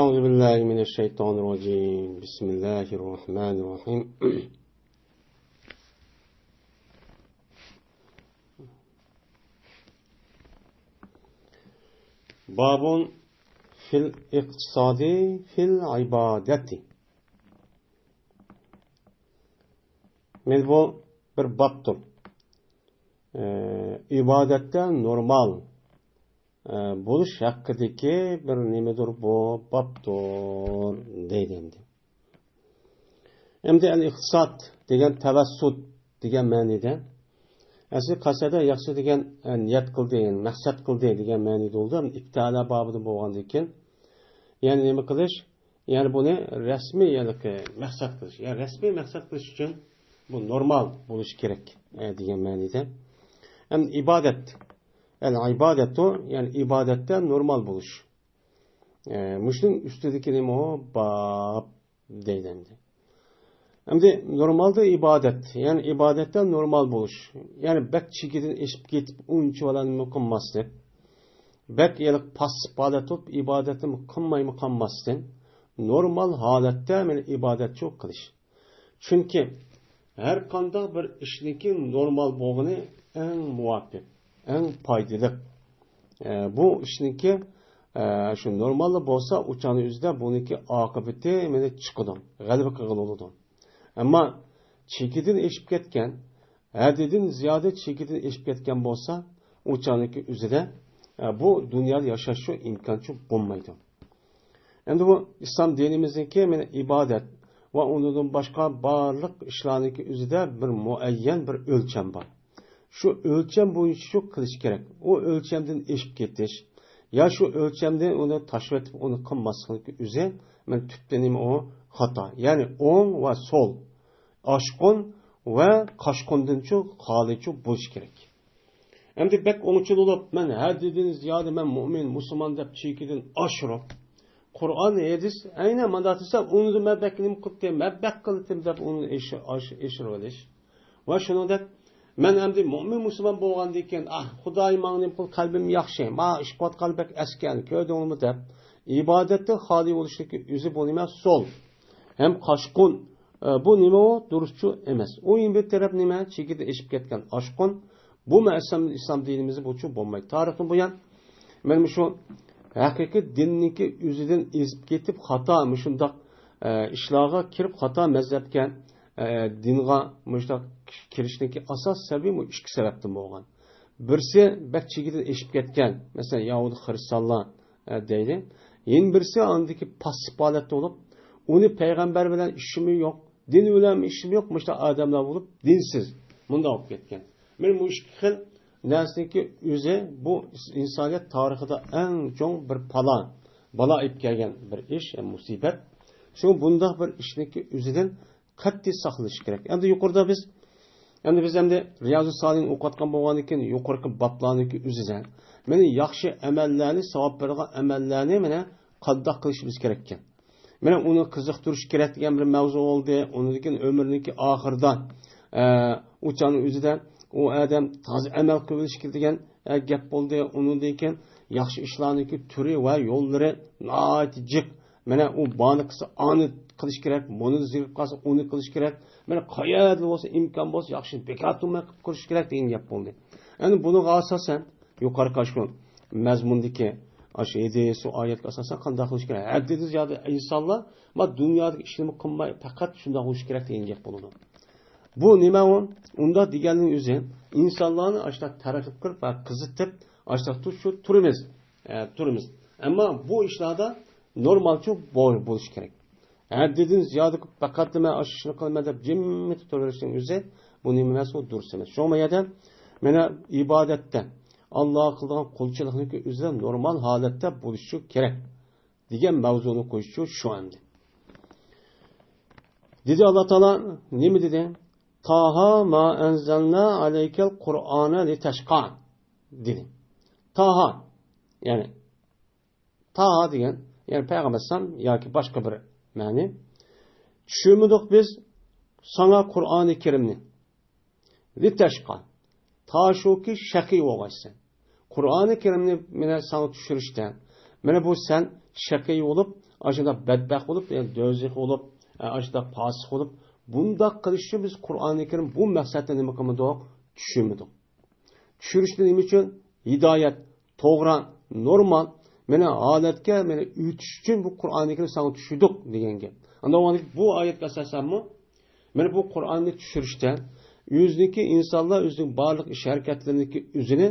أعوذ بالله من الشيطان الرجيم بسم الله الرحمن الرحيم باب في الاقتصاد في العبادة. Men bu bir babdır. İbadette normal buluş hakkındaki bir nimedir bu babdır deydi. Hem de el-iqtisad degan tavassut degan ma'nida. Asli qasada yaxshi degan niyat qildi, maqsad qildi degan ma'noda bo'ldi. İptala babida bo'lgandan keyin, ya'ni nima qilish? Ya'ni buni rasmiy maqsad qilish. Ya'ni rasmiy maqsad qilish uchun bu normal bo'lishi kerak degan ma'noda. Hem ibadet. El-ibadetu yani ibadette normal buluş. Müşrin üstündeki nima o? Bab deydi. Hem de normalde ibadet. Yani ibadetten normal buluş. Yani bek çikidin eşip getip unçu olan mıkınmasın. Bek yelik pasif adet olup ibadeti mıkınmayı mıkınmasın. Normal halette ibadet çok kılış. Çünkü her kanda bir işinki normal boğunu en muvaffak. En faydalı. Bu işinki şu normalde bolsa uçanı yüzde bununki akıbeti çıkıdı. Galiba kıgıl oldu. Ama çekidin eşip ketken, hadidin ziyade çekidin eşip ketken bolsa uçanıki üzere bu dünyada yaşaşı imkan çok bulmaydı. Şimdi bu İslam dinimizdeki ibadet ve onun başka barlık işlerindeki üzere bir muayyen bir ölçem var. Şu ölçem boyunca çok kılış gerek. O ölçemden eşip ketiş. Ya şu ölçemden onu taşıvetip onu kılmasılık üzere ben tüplenim o hata. Yani on ve sol. Aşkon ve kaşkondun çok hali çok boş gerek. Hem de bek onun için olup ben her dediğiniz ziyade ben mümin, Müslüman deyip çekidin aşırı. Kur'an edis aynen mandatısa onu da ben beklinim kıldım. Ben bek kıldım deyip onu eşir oluş. Ve şunu deyip men endi mümin Müslüman bo'lgandan keyin Xudoyim ma'nim qil qalbim yaxshi, ma ishqot qalbak askan, ko'rdingmi deb ibodatda xoli bo'lishligi o'zi bu nima sol. Hem qashqun bu nima o durustchu emas. O bir taraf nima chekida eshib ketgan ashqun bu islom dinimizni bu bo'lmaydi. Tarixni bu yan men shu haqiqiy dinniki o'zidan ezib ketib xato shundoq ishlarga kirib xato mazhabga dinga müştak kirişteki asas sebebi bu iki sebepten bo'lgan. Birisi bek çekidir eşip ketken. Mesela Yahudi Hristiyanlar deydi. Yeni birisi andaki pasif halette olup onu peygamber bilen işimi yok. Din bilen işimi yok. Müştak adamlar olup dinsiz. Bunda olup ketken. Benim bu iki xil nesneki üze bu insaniyet tarihinde en çok bir bala ip gelgen bir iş, musibet. Çünkü bunda bir işteki üzeden qattiq saqlash kerak. Endi yuqorida biz hem de Riyazu Salih'in o'qitgan bo'lgandan keyin yuqorqi bablarniki o'zidan meni yaxshi amallarni, savob bergan amallarni mana qanday qilishimiz kerak ekan. Mana uni qiziqtirish kerak degan bir mavzu oldi. Undan umrniki oxirida o'chani o'zidan u odam toza amal qilish degan gap bo'ldi. Undan keyin yaxshi ishlarniki turi va yo'llari nojiq. Mana u bani qilsa ani qilish kerak, buni zikr qilsa uni qilish kerak. Mana qayerda bo'lsa imkon bo'lsa yaxshi bekatuma qilib ko'rish kerak degan gap bo'ldi. Endi buni asosan yuqori qashqon mazmundagi ash ideyasi oyatga asosan qanday qilish kerak? Haddiz yo'da insonlar ma dunyodagi ishni qilmay faqat shunday qilish kerak degan gap bo'ldi. Bu nima u? Unda deganning o'zi insonlarni ashta targ'ib qilib va qizitib ashta turimiz. Ammo bu ishlarda normal çok bo'lish kerak. Haddidin ziyade faqat nima ashishni qilma deb jimmi turaverishning o'zi bu nima emas, u durust emas. Shu yerda mana ibodatda Alloh qilgan qulchilikniki o'zi normal holatda bo'lishi kerak degan mavzuni qo'yish shu endi. Dedi Alloh taolo nima dedi? Taha ma anzalna aleykal Qur'ana litashqa dedi. Taha yani Taha degan yani Peygamber ya ki başka bir mani. Düşünmedik biz sana Kur'an-ı Kerim'ni. Liteşka. Ta şu ki şaki olasın. Kur'an-ı Kerim'ni sana düşürüşten. Mene bu sen şaki olup aşında bedbaxt bo'lib, yani do'zax bo'lib, aşında fasıq bo'lib, bunda qilishni biz Qur'oni Karim bu maqsadda nima qilmadik, tushunmadik. Tushirishni nima uchun? Hidoyat, to'g'ri, normal meni holatga meni o'tish uchun bu Qur'oni Karim sana tushirdik degan gap. Unda bu oyatga asosanmi? Mana bu Qur'onni tushirishda o'ziniki insonlar o'zining barliq ish harakatlariniki o'zini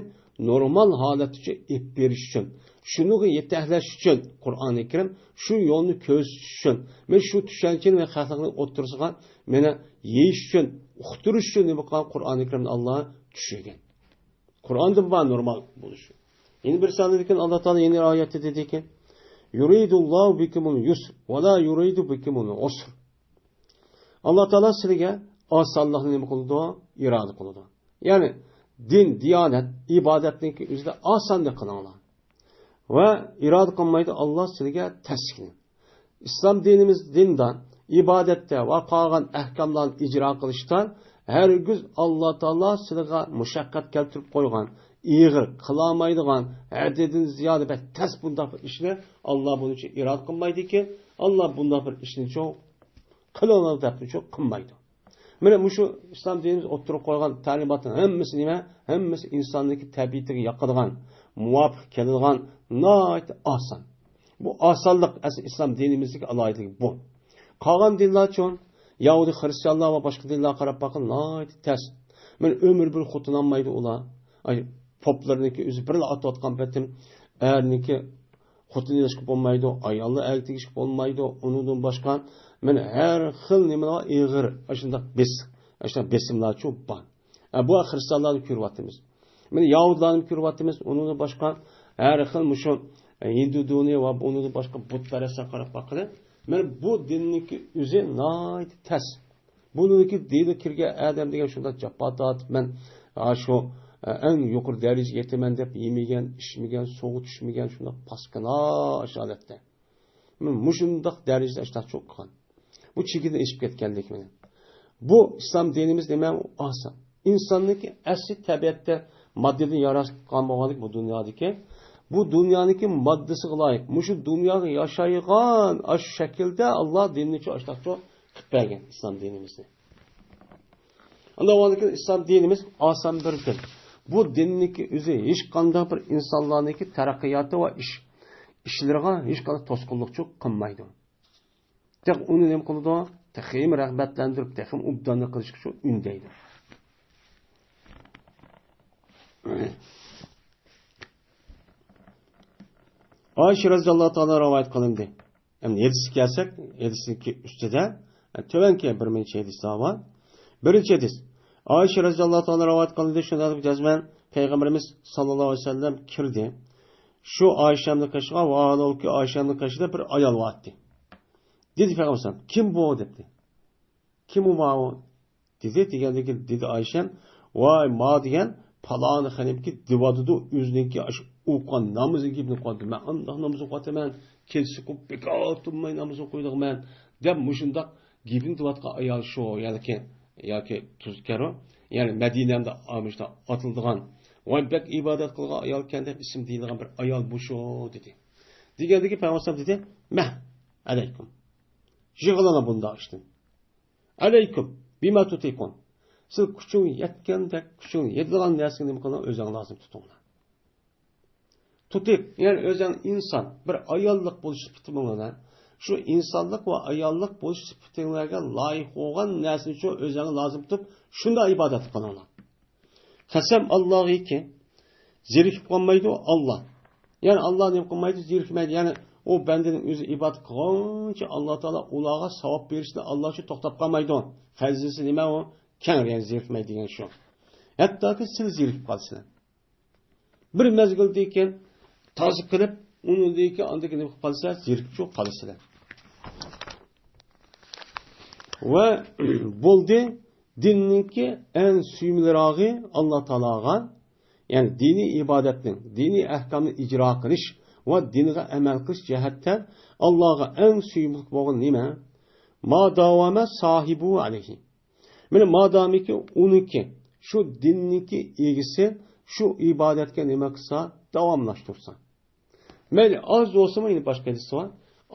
normal holatga ep berish uchun, shuniga yetaklash uchun Qur'oni Karim shu yo'lni ko'rsatish uchun, men shu tushunchani va xalqning o'tirisiga meni yeyish uchun, uqtirish uchun nima qilgan Qur'oni Karimni Alloh tushirgan. Qur'onda bu normal bo'lishi. Yeni bir sanadaki Allah Teala yeni ayette dedi ki: "Yuridullahu bikumul yusr ve la yuridu bikumul usr." Allah Teala sizge asallıqni nima qildi? İrade qildi. Yani din, diyanet, ibadetninki üzerinde asanlık qilinglar. Ve irade qilmaydi Allah sizge taskin. İslam dinimiz dindan, ibadette ve qolgan ahkamlarni icra qilishdan hergiz Allah Teala sizge mushaqqat keltirib qo'ygan, iğir, kılamaydıgan, haddidan ziyade ve ters bunda bir işini Allah bunun için irade qilmaydi ki, Allah bunda bir işini çok kılanalı da çok qilmaydi. Mana şu İslam dinimiz oturup koygan talimatın hemmisi nima? Hemmisi insandaki tabiatiga yoqadigan, muvofiq keladigan, nayt oson. Bu osonlik asli İslam dinimizdagi aloyitligi bu. Qolgan dinlar uchun Yahudi, Hristiyanlar ve başka dinler qarab bakın, nayt ters. Men ömür bir xutunlanmaydi ular. Ay poplarniki o'zi bir atayotgan betim, erniki xutunlashib bo'lmaydi, ayollar erkakishib bo'lmaydi, undan boshqa men her xil nimalar ig'ir, shunday besimlar çok bor. Bu Hristiyanlarni ko'ryapmiz. Men Yahudilarni ko'ryapmiz, undan boshqa her xil mushu Hindu dini va undan boshqa butlarga qarab bakın. Men bu dinniki o'zi nayt ters. Bununki dini kirgan adam degan shunday japodat men shu en yuqori darajaga yetaman deb yemagan, ichmagan, sovuq tushmagan shunday paskana holatda. Men mushundaq darajada ishlar çok qilgan. Bu chigini eshib ketganlik meni. Bu İslam dinimiz nima? Oson. İnsonniki asli tabiatda moddadan yaratgan bo'lganlik bu dunyodagi. Bu dunyoniki moddasiga loyiq. Mushu dunyoga yashaygan ash shaklda Alloh dinini cho'shlar qilib bergan İslam dinimizni. Allohning İslam dinimiz oson bir din. Bu dinniki o'zi hech qanday bir insonlarniki taraqqiyoti va ishlariga hech qanday to'sqinlik qilmaydi. Tek onu nima qildi? Texim rag'batlantirib, texim ubdonni qilishga shu undaydi. Ayşe radhiyallohu ta'ala rivoyat qilindi. Endi hadisga kelsak, hadisniki ustida tövenki bir necha hadislar bor. Birinchi hadis. Ayşe radhiyallohu ta'ala rivoyat qilindi, shunday jazman Peygamberimiz sallallohu alayhi vasallam kirdi. Şu Ayşe'nin kaşığa ve ki Ayşe'nin kaşıda bir ayol vardı. Dedi Peygamber, kim bu dedi. Kim o ma o? Dedi Ayşem, vay ma diyen palanı hanımki divadudu üzünki aş uqan namazı gibi qo'ydi. Men Allah namazı qo'taman, kelsi qilib bekatumay namazı qo'ydim men. Deb mushundaq gibin divatqa ayol shu yoki tuzkaro, ya'ni Madinada amishda atıldıgan vay bek ibadet qilgan ayol ekan deb ism deyilgan bir ayol bu shu dedi. Degandiki Peygamber dedi, "Meh, alaykum." Yig'ilana bunda ishdim. Alaykum bima tutikun. Siz kuching yetganda, kuching yetadigan narsani nima qilin, o'zing lozim tutinglar. Tutik, ya'ni o'zing inson, bir ayollik bo'lish sifatingizdan, shu insonlik va ayollik bo'lish sifatingizga loyiq bo'lgan narsani shu o'zing lozim tutib, shunda ibodat qilinglar. Qasam Alloh'iki zirikib qolmaydi Allah. Yani Allah nima qilmaydi, zirikmaydi. Yani o bendenin o'zi ibodat qilguncha Alloh taolo ularga savob berishni Alloh uchun to'xtab qolmaydi. Fazilisi nima o? Keng, yani zirikmaydi degan shu. Hattoki siz zirikib qolsizlar. Bir mezgilda ekan toza qilib, unidagi andagi nima qilib qolsa, zirikib shu qolsizlar. Va bo'ldi dinninki en suyumliragi Allah Teala'ga, yani dini ibadetinin, dini ahkamını icra kılış ve dinine emel kılış cihetten Allah'a en suyumluk boğun nime? Ma davame sahibu aleyhi. Yani madami ki onunki, şu dinninki ilgisi, şu ibadetke nime kısa devamlaştırsa. Meli az olsa mı yine başka hadisi var?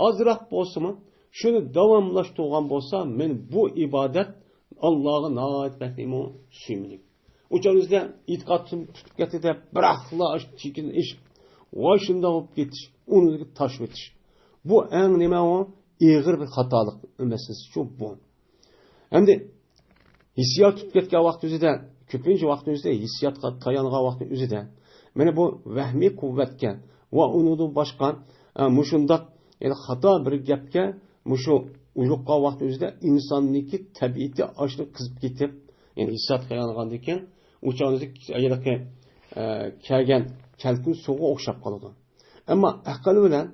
azroq bo'lsa-mı, shuni davomlashtirgan bo'lsa, men bu ibodat Allohga nihoyat baxtimi suyimlik. O'chamizda e'tiqodni tutib ketdi, biroqla chekin ish, voy shunda olib ketish, uni tashib o'tish. Bu eng nima o? Ig'ir bir xatolik emasmi shu bu. Endi hissiyot tutib ketgan vaqt o'zida, ko'pincha vaqt o'zida hissiyotga tayangan vaqt o'zida, mana bu vahmiy quvvatga va unidan boshqa mushundaq xato bir gapga mushu uyruqqa vaqt o'zida insonniki tabiati ochlik qizib ketib, ya'ni hissiyot tayangandan keyin o'chamizdek ayolga kelgan kalkun suvga o'xshab qoladi. Ammo aql bilan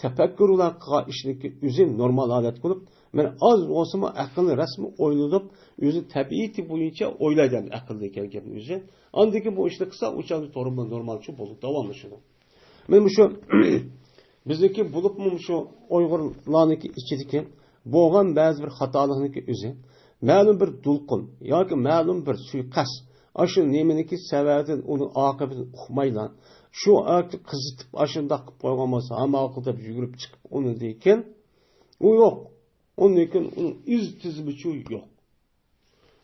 tafakkur bilan qilgan ishniki o'zi normal holat bo'lib, men az bo'lsa-mu aqlni rasmi o'ylanib, o'zi tabiati bo'yicha o'ylaydi aqlda kelgan o'zi. Andiki bu ishni qilsa, o'chamiz to'g'ri normalcha bo'lib davomlashadi. Men shu bizniki bo'libmi shu Uyg'urlarniki ichidagi bo'lgan ba'zi bir xatolikniki o'zi, ma'lum bir dulqin yoki ma'lum bir suiqasd, shu neminiki sababidan uni oqibatini uqmaylar. Shu akni qizitib ashundaq qilib qo'ygan bo'lsa, hamma aql deb yugurib chiqib uni dekin, u yo'q. Onun için iz tizimi yok.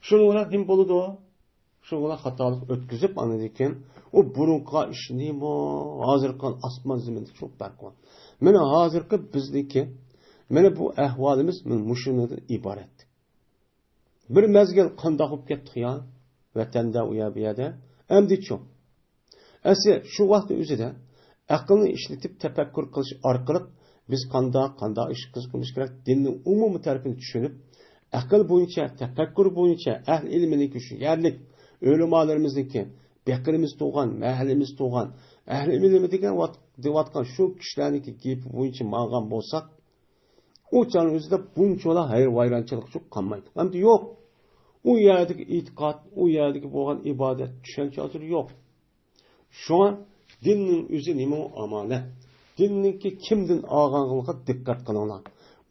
Şunu olarak kim buludu o? Şunu olarak hatalık ötküzüp anladıyken o burunqa işini mi? Hazırkan asman zeminde çok fark var. Mene hazırkı bizdeki mene bu ahvalimiz muşunudan ibaret. Bir mezgil qandaq olup ketdik ya vatanda uya biyada emdi çok. Esi şu vaqt özüde aqlni işletip tefekkür qilish orqali biz qanda ish qilish kerak dinning umumiy tarafini tushunib, aql bo'yicha, tafakkur bo'yicha ahli ilminiki shu yerlik o'limalarimizniki, beqirimiz to'g'an, mahalimiz to'g'an, ahli ilmi degan shu kishilarniki gapi bo'yicha ma'lum bo'lsak, u chon o'zida bunchola hayr vayronchilik shu qolmaydi. Hamda yo'q. U yerdagi e'tiqod, u yerdagi bo'lgan ibodat tushunchasi yo'q. Şu an dinning o'zi nima omonat? Dinniki kimdan olganligiga diqqat qilinglar.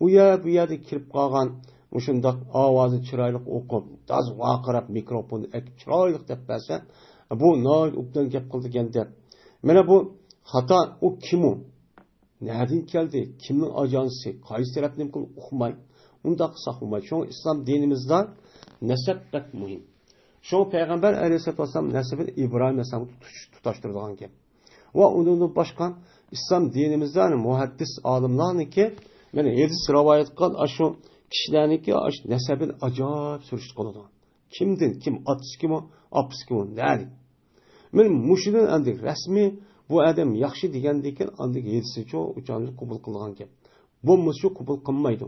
U bu yerda kirib qolgan o'shundoq ovozi chiroyli o'qib, toz vaqirab mikrofonni ekib chiroyli deb bersa, bu noy ubdan gap qildi deganda. Mana bu xato u kim u? Nereden keldi? Kimning ajansi? Qaysi tarafdan qilib uqmay, undaq saqlamay. Şu islom dinimizda nasab bak muhim. Şu Peygamber Aleyhisselatü Vesselam nasibini İbrahim Aleyhisselam'ı tutaştırdığı gibi. Ve onun başka İslam dinimizden muhaddis alimlerinin ki, yani hadis rivayet kılan şu kişilerin ki nasibini acayip sürüştük oldu. Kimdin? Kim? Atısı kim o? Apısı kim o? Nerede? Ben muşidin andık resmi bu adam yakşı digendeyken andık hadisi çoğu uçağınızı kubul kılgan gibi. Bu musu kubul kılmaydı.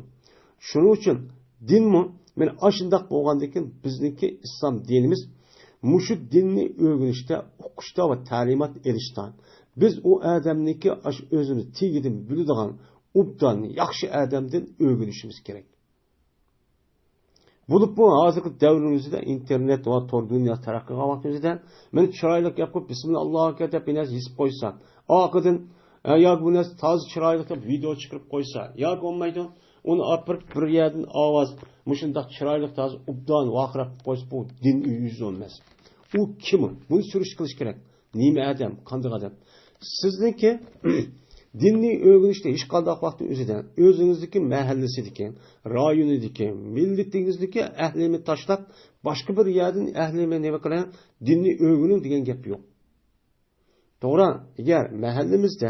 Şunun için din mi? Men aşındaq bolğandakin bizniki İslam dinimiz muşu dinni öğrenişte, oquşta ve talimat erişten biz o adamniki özünü tigidin bildiğin ubdan yaxşı adamdan öğrenişimiz gerek. Bulup bu hazırki devrimizde internet ve tor dünya taraqqıga vaqtımızda men chiroyli yapıp bismillah deb biraz yesip qo'ysa, aqidin yoki buni toz chiroyli deb video chiqarib qo'ysa, yoki olmaydi onu apırıp bir yerden avaz, muşundaq chiroyli toz ubdan vaqirab qo'ysa bu din yüz olmaz. U kim? Bunu sürüş qilish kerak. Nima adam, qanday adam? Sizniki dinni öğrenişte iş qandaq vaqt o'zidan, o'zingizniki mahallasidagi, rayonidagi, millatingizniki ahlini tashlab, boshqa bir yerdan ahlini nima qilan, dinni öğrenin degan gap yo'q. To'g'ri, agar mahallamizda,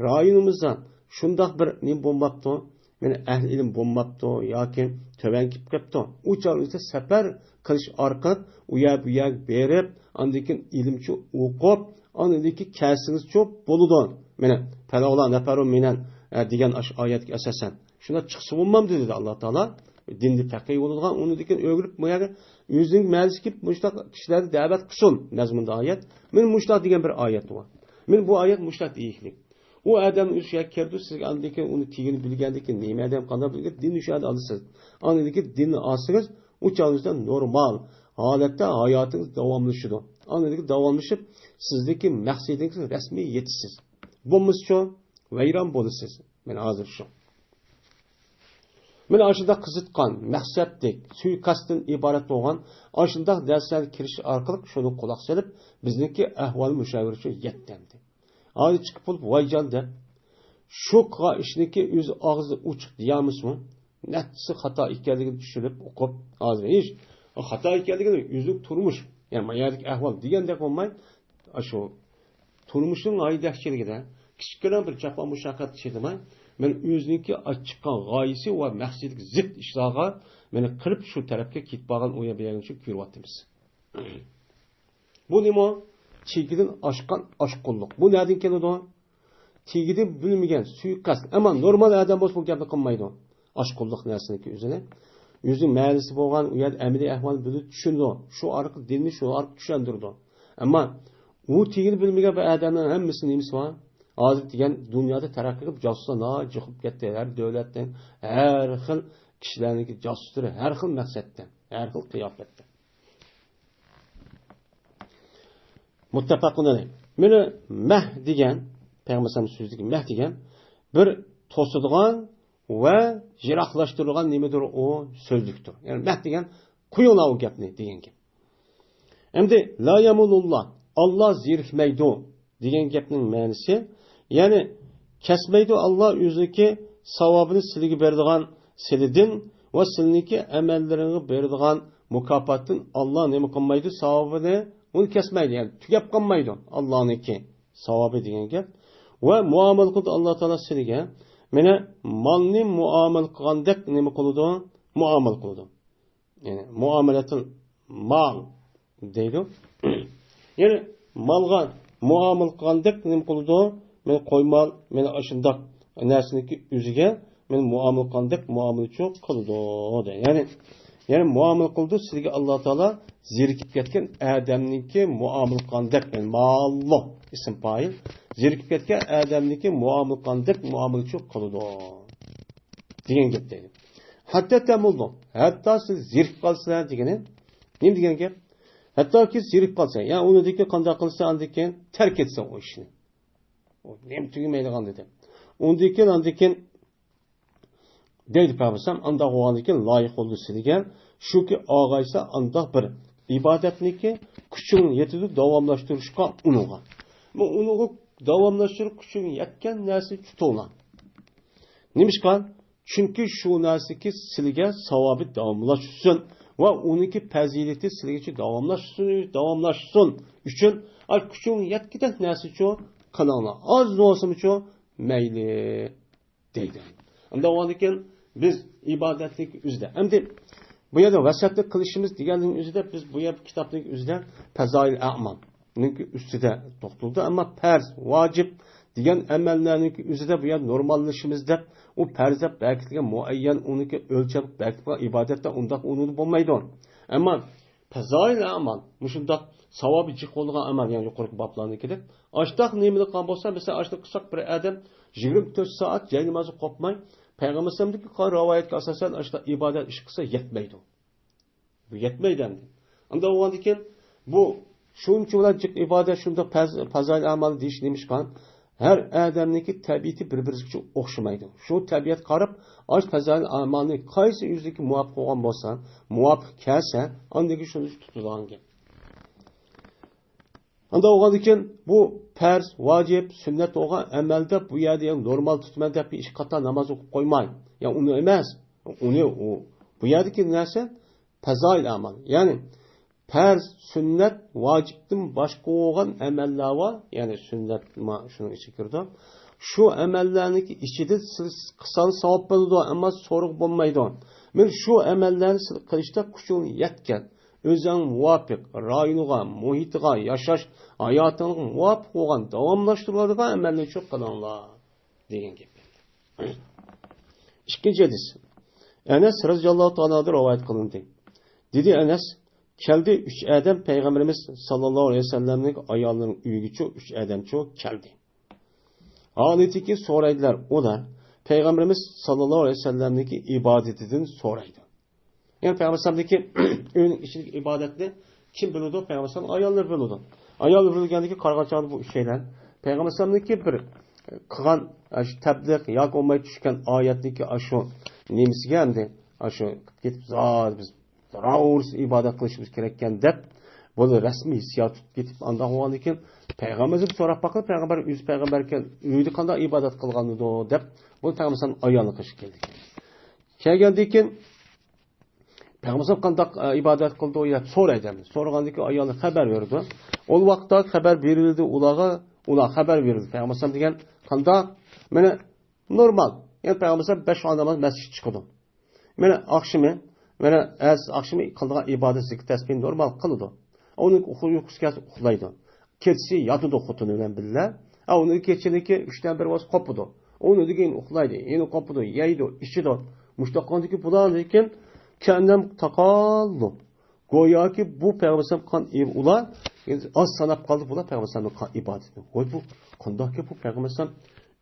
rayonimizda shundaq bir nim bo'lmabdi, meni ahli ilm bo'lmabdi yoki töven kip qapti. U chog'da safar qilish orqali u yer bu yer berib, andikin ilmchi o'qib, andiki kasiniz cho'p bo'ladi. Mana falaqlar nafarum minan degan oyatga asosan. Shuna chiqsa bo'lmamdi dedi Alloh taolo. Dinni faqih bo'ladigan uni degan o'g'rib bu yerga o'zining ma'lisi kip mushtaq kishilarni da'vat qilsin nazmunda oyat. Men mushtaq degan bir oyat bor. Men bu oyat mushtaq deyiklik. O adam uşaya kerdu siz andaki onu tigini bilgendeki neyme adam qanday bilgen din uşadı alırsınız. Andaki dinni alsınız o çağınızda normal halette hayatınız davamlaşıdı. Andaki davamlaşıp sizdeki maqsadingiz resmi yetişsiz. Bulmuş şu vayron bo'lasiz. Men hozir şu. Men aşında qizitqan maqsadlik suiqasddan iborat bo'lgan aşında darslarga kirish orqali shuni quloq solib bizniki ahvol mushavirasi yetdi. Hali çıkıp olup vaycan deb, Şu işniki o'zi og'zi ochiq deyamizmi? Netsi xato ekanligini tushunib o'qib, hozir hech xato ekanligini o'zlik turmush, ya'ni mayalik ahvol degandek bo'lmay, shu turmushning haydakchiligida kichkina bir jafo mushaqqat chekmay, men o'ziniki chiqqan g'oyasi va maqsadiga zid ishlarga meni qilib shu tarafga ketib borgan o'ya bergan uchun ko'ryapmiz. Bu nima? Chekidan oshgan oshqunlik. Bu nereden keladi? Chekidan bilmagan suiqasd. Ammo normal odam bo'lsa bu gapni qilmaydi. Oshqunlik narsaniki o'zini. O'zining ma'nosi bo'lgan u yer amaliy ahvol bilib tushundi. Shu orqali dinni shu orqali tushundirdi. Ammo u chekidan bilmagan bir odamning hammasini nimasi bor? Hozir degan dunyoda taraqqiy qilib josuslar chiqib ketdi. Har davlatdan, har xil kishilarniki josuslari har xil maqsadda, har xil qiyofatda. Muttafaqun alayh. Meni mah degan, Payg'ambar so'zidagi mah degan bir to'sidigan va jiroqlashtirilgan nimadir o so'zlikdir. Ya'ni mah degan quyona o gapni degan gap. Endi la yamulullah, Alloh zirikmaydi degan gapning ma'nosi, ya'ni kesmaydi Alloh o'ziki savobini sizga beradigan silidin va sizniki amallaringizni beradigan mukofotdan Alloh nima qilmaydi? Savobini onu kesmaydi, yani tugab qolmaydi Allohniki savobi degan gap. Va muomala qildi Alloh taolo sizga, meni molni muomala qilgandek nima qiladi? Muomala qiladi. Ya'ni muomalatul mal deydi. Ya'ni molga muomala qilgandek nima qiladi? Men qo'ymal, meni ashundoq narsaniki o'ziga men muomala qilgandek muomalachi qiladi. Ya'ni muomala qildi sizga Alloh taolo zirkib ketgan odamniki muomala qilgandek, ma'lum ism fa'il, zirkib ketgan odamniki muomala qilgandek muomalachi qiladi degan gap deydi. Hatta tamuldu. Hatta siz zirkib qolsanglar degani nima degan gap? Hattoki zirkib qolsa, ya'ni unidagi qanday qilsa andikin tark etsa o ishni. O nima tugamaydigan dedi. Undikin deydi Peygamber anda o'g'andikin loyiq bo'ldi sizga, shuki og'aysa anda bir ibodatniki kuchini yetidi davomlashtirishga unuga. Bu unuga davomlashtirish kuchini yetgan narsa tutulgan. Nimishqan? Chunki shu narsaki sizga savobi davomlashsin va uniki fazilati sizga davomlashsin uchun al kuchini yetgan narsa cho qilinglar. Az bo'lsa mayli deydi. Unda o'g'andikin biz ibodatlik o'zida. Endi bu yerda vasiyatlik qilishimiz deganning o'zida biz bu yer kitobning o'zida fazoil a'mal niki ustida to'xtaldi, ammo farz, vojib degan amallarning o'zida bu yer normallashimiz deb u farzab belgitilgan muayyan uniki o'lchab belgitilgan ibodatda undaq unut bo'lmaydi. Ammo fazoil a'mal mushundoq savobi jiq bo'lgan amal, ya'ni yuqorqi boblarnikida ashtaq nimani qilgan bo'lsa, mesela ashtaq qilsak bir odam 24 soat jay namozi qo'pmay Peygamber sallallahu aleyhi ve sellem rivayetga asosan işte ibadet ish qilsa yetmaydi. Bu yetmaydi endi. Unda o'g'andikin bu shunchalik ibodat shunda fazoil amal deyish nemishqan? Her odamniki tabiati bir-biriga o'xshamaydi. Shu tabiat qarab, ash fazoil amalni qaysi o'zligi muvofiq bo'lgan bo'lsa, muvofiq kelsa, andagi shuni tutadigan gap. Anda o'g'andikin bu farz, vojib, sunnat bo'lgan amalda bu yerda normal tutman deb ish qator namoz o'qib qo'ymay. Ya uni emas. Uni bu yerdagi narsa fazoil amal. Ya'ni farz, sunnat, vojibdan boshqa bo'lgan amallar bor, ya'ni sunnat shuning ichiga kirdi. Shu amallarniki ichida siz qilsangiz savob bo'ladi, ammo so'riq bo'lmaydi. Men shu amallarni qilishda kuchim yetgan. Özün muvafiq, rayoniga, muhitiga, yaşaş hayatının muvafiq olan, davamlaştırıladigan amalni çok qilinglar degan gap. İkinci hadis. Enes radhiyallohu ta'ala rivoyat qilindi. Dedi Enes, keldi 3 adam Peygamberimiz sallallohu alayhi vasallamning ayollarının uyiga 3 adam keldi. Haletiki so'raydilar. Ular Peygamberimiz sallallohu alayhi vasallamning ibadetidan so'raydi. Yani Peygamber sallallahu aleyhi ve sellem ibadetini kim bilirdi? Peygamber sallallahu ayollar bilirdi. Ayollar bilirgendeki kargaçalı bu şeyler. Peygamber sallallahu bir kılan tebliğ yak olmayı düşken ayetteki aşı nemisiga hamdi aşı gidip zat biz raurs ibadet kılışımız gerekken dep bunu resmi hissiyat gidip anda oğandikin Peygamberimiz so'rab bakın, Peygamber yüz peygamberken uydu qanday ibadat qilganidi deb bu Peygamberimiz ayolni qilish keldi. Kelgandan keyin Peygamberimiz qanday ibadat qildi deb so'raydi. So'ragandan keyin ayolni xabar berdi. O vaqtda xabar berildi ular xabar berildi. Peygamberimiz degan qanday mana normal. Yani Peygamberimiz 5 oy namoz masjid chiqdi. Mana akşamı, mana akşamı qilgan ibadat zikr tasbih normal qildi. Onun uyqusiga uxlaydi. Keçsi yatıdı xotunu bilan birga. Onun keçiniki 3dan 1 vaqt qopidi. Onu degan uxlaydi. Yeni qopidi, yeydi, ichidi. Mushtaqondiki bular lekin kendem taqallu. Go'yoki bu Peygamber qan ular az sanab qoldi bular Peygamberning ibadati. Qo'y bu qandoqki bu Peygamber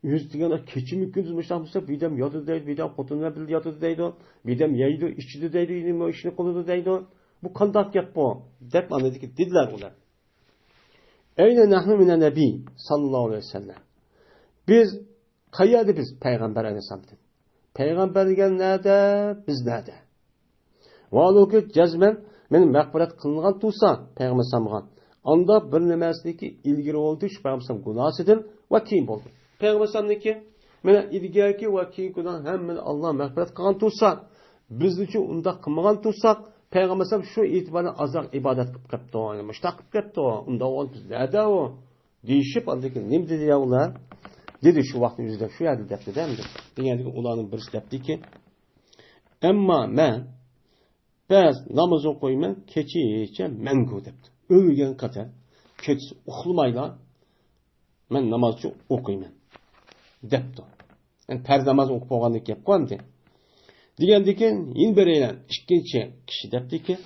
yüz deganda keçimi gündüz müştahmısa bidem yatıdı deydi, bidem xotunlar birga yatıdı deydi, bidem yeydi, ichidi deydi, nima ishni qiladi deydi. Bu qandoq gap bu? Deb anladiki dedilar ular. Eyne nahnu minen nebi sallallahu aleyhi ve sellem. Biz qayerda biz Peygamber aleyhisselam. Peygamber degan nerede? Biz nerede? Valuki cazmen men mağfiret kılıngan tursa Peygamber sallallahu anda bir nimasidiki ilgiri oldu şu Peygamber günahsidir ve kim oldu? Peygamber sallallahu mena ilgirki ve kim günah hem Allah mağfiret kılgan tursa biz için unda kılmagan tursak Peygamber şu itibarla azak ibadet kılıp kaptı. Müştak kılıp kaptı. Unda o biz nerede o? Deyişip andaki ne dedi ya ular? Dedi şu vaktin yüzüde şu yerde depti değil mi? Dünyadaki ulanın birisi depti ki emma men baz namaz okuyman keçiye mengu depti. Ölgen kadar keçisi uxlamayla men namazçı okuyman depti. Yani per namaz okup olganlık yap koyamdı. Degandiki yin bereylan ikkinchi kishi debdiki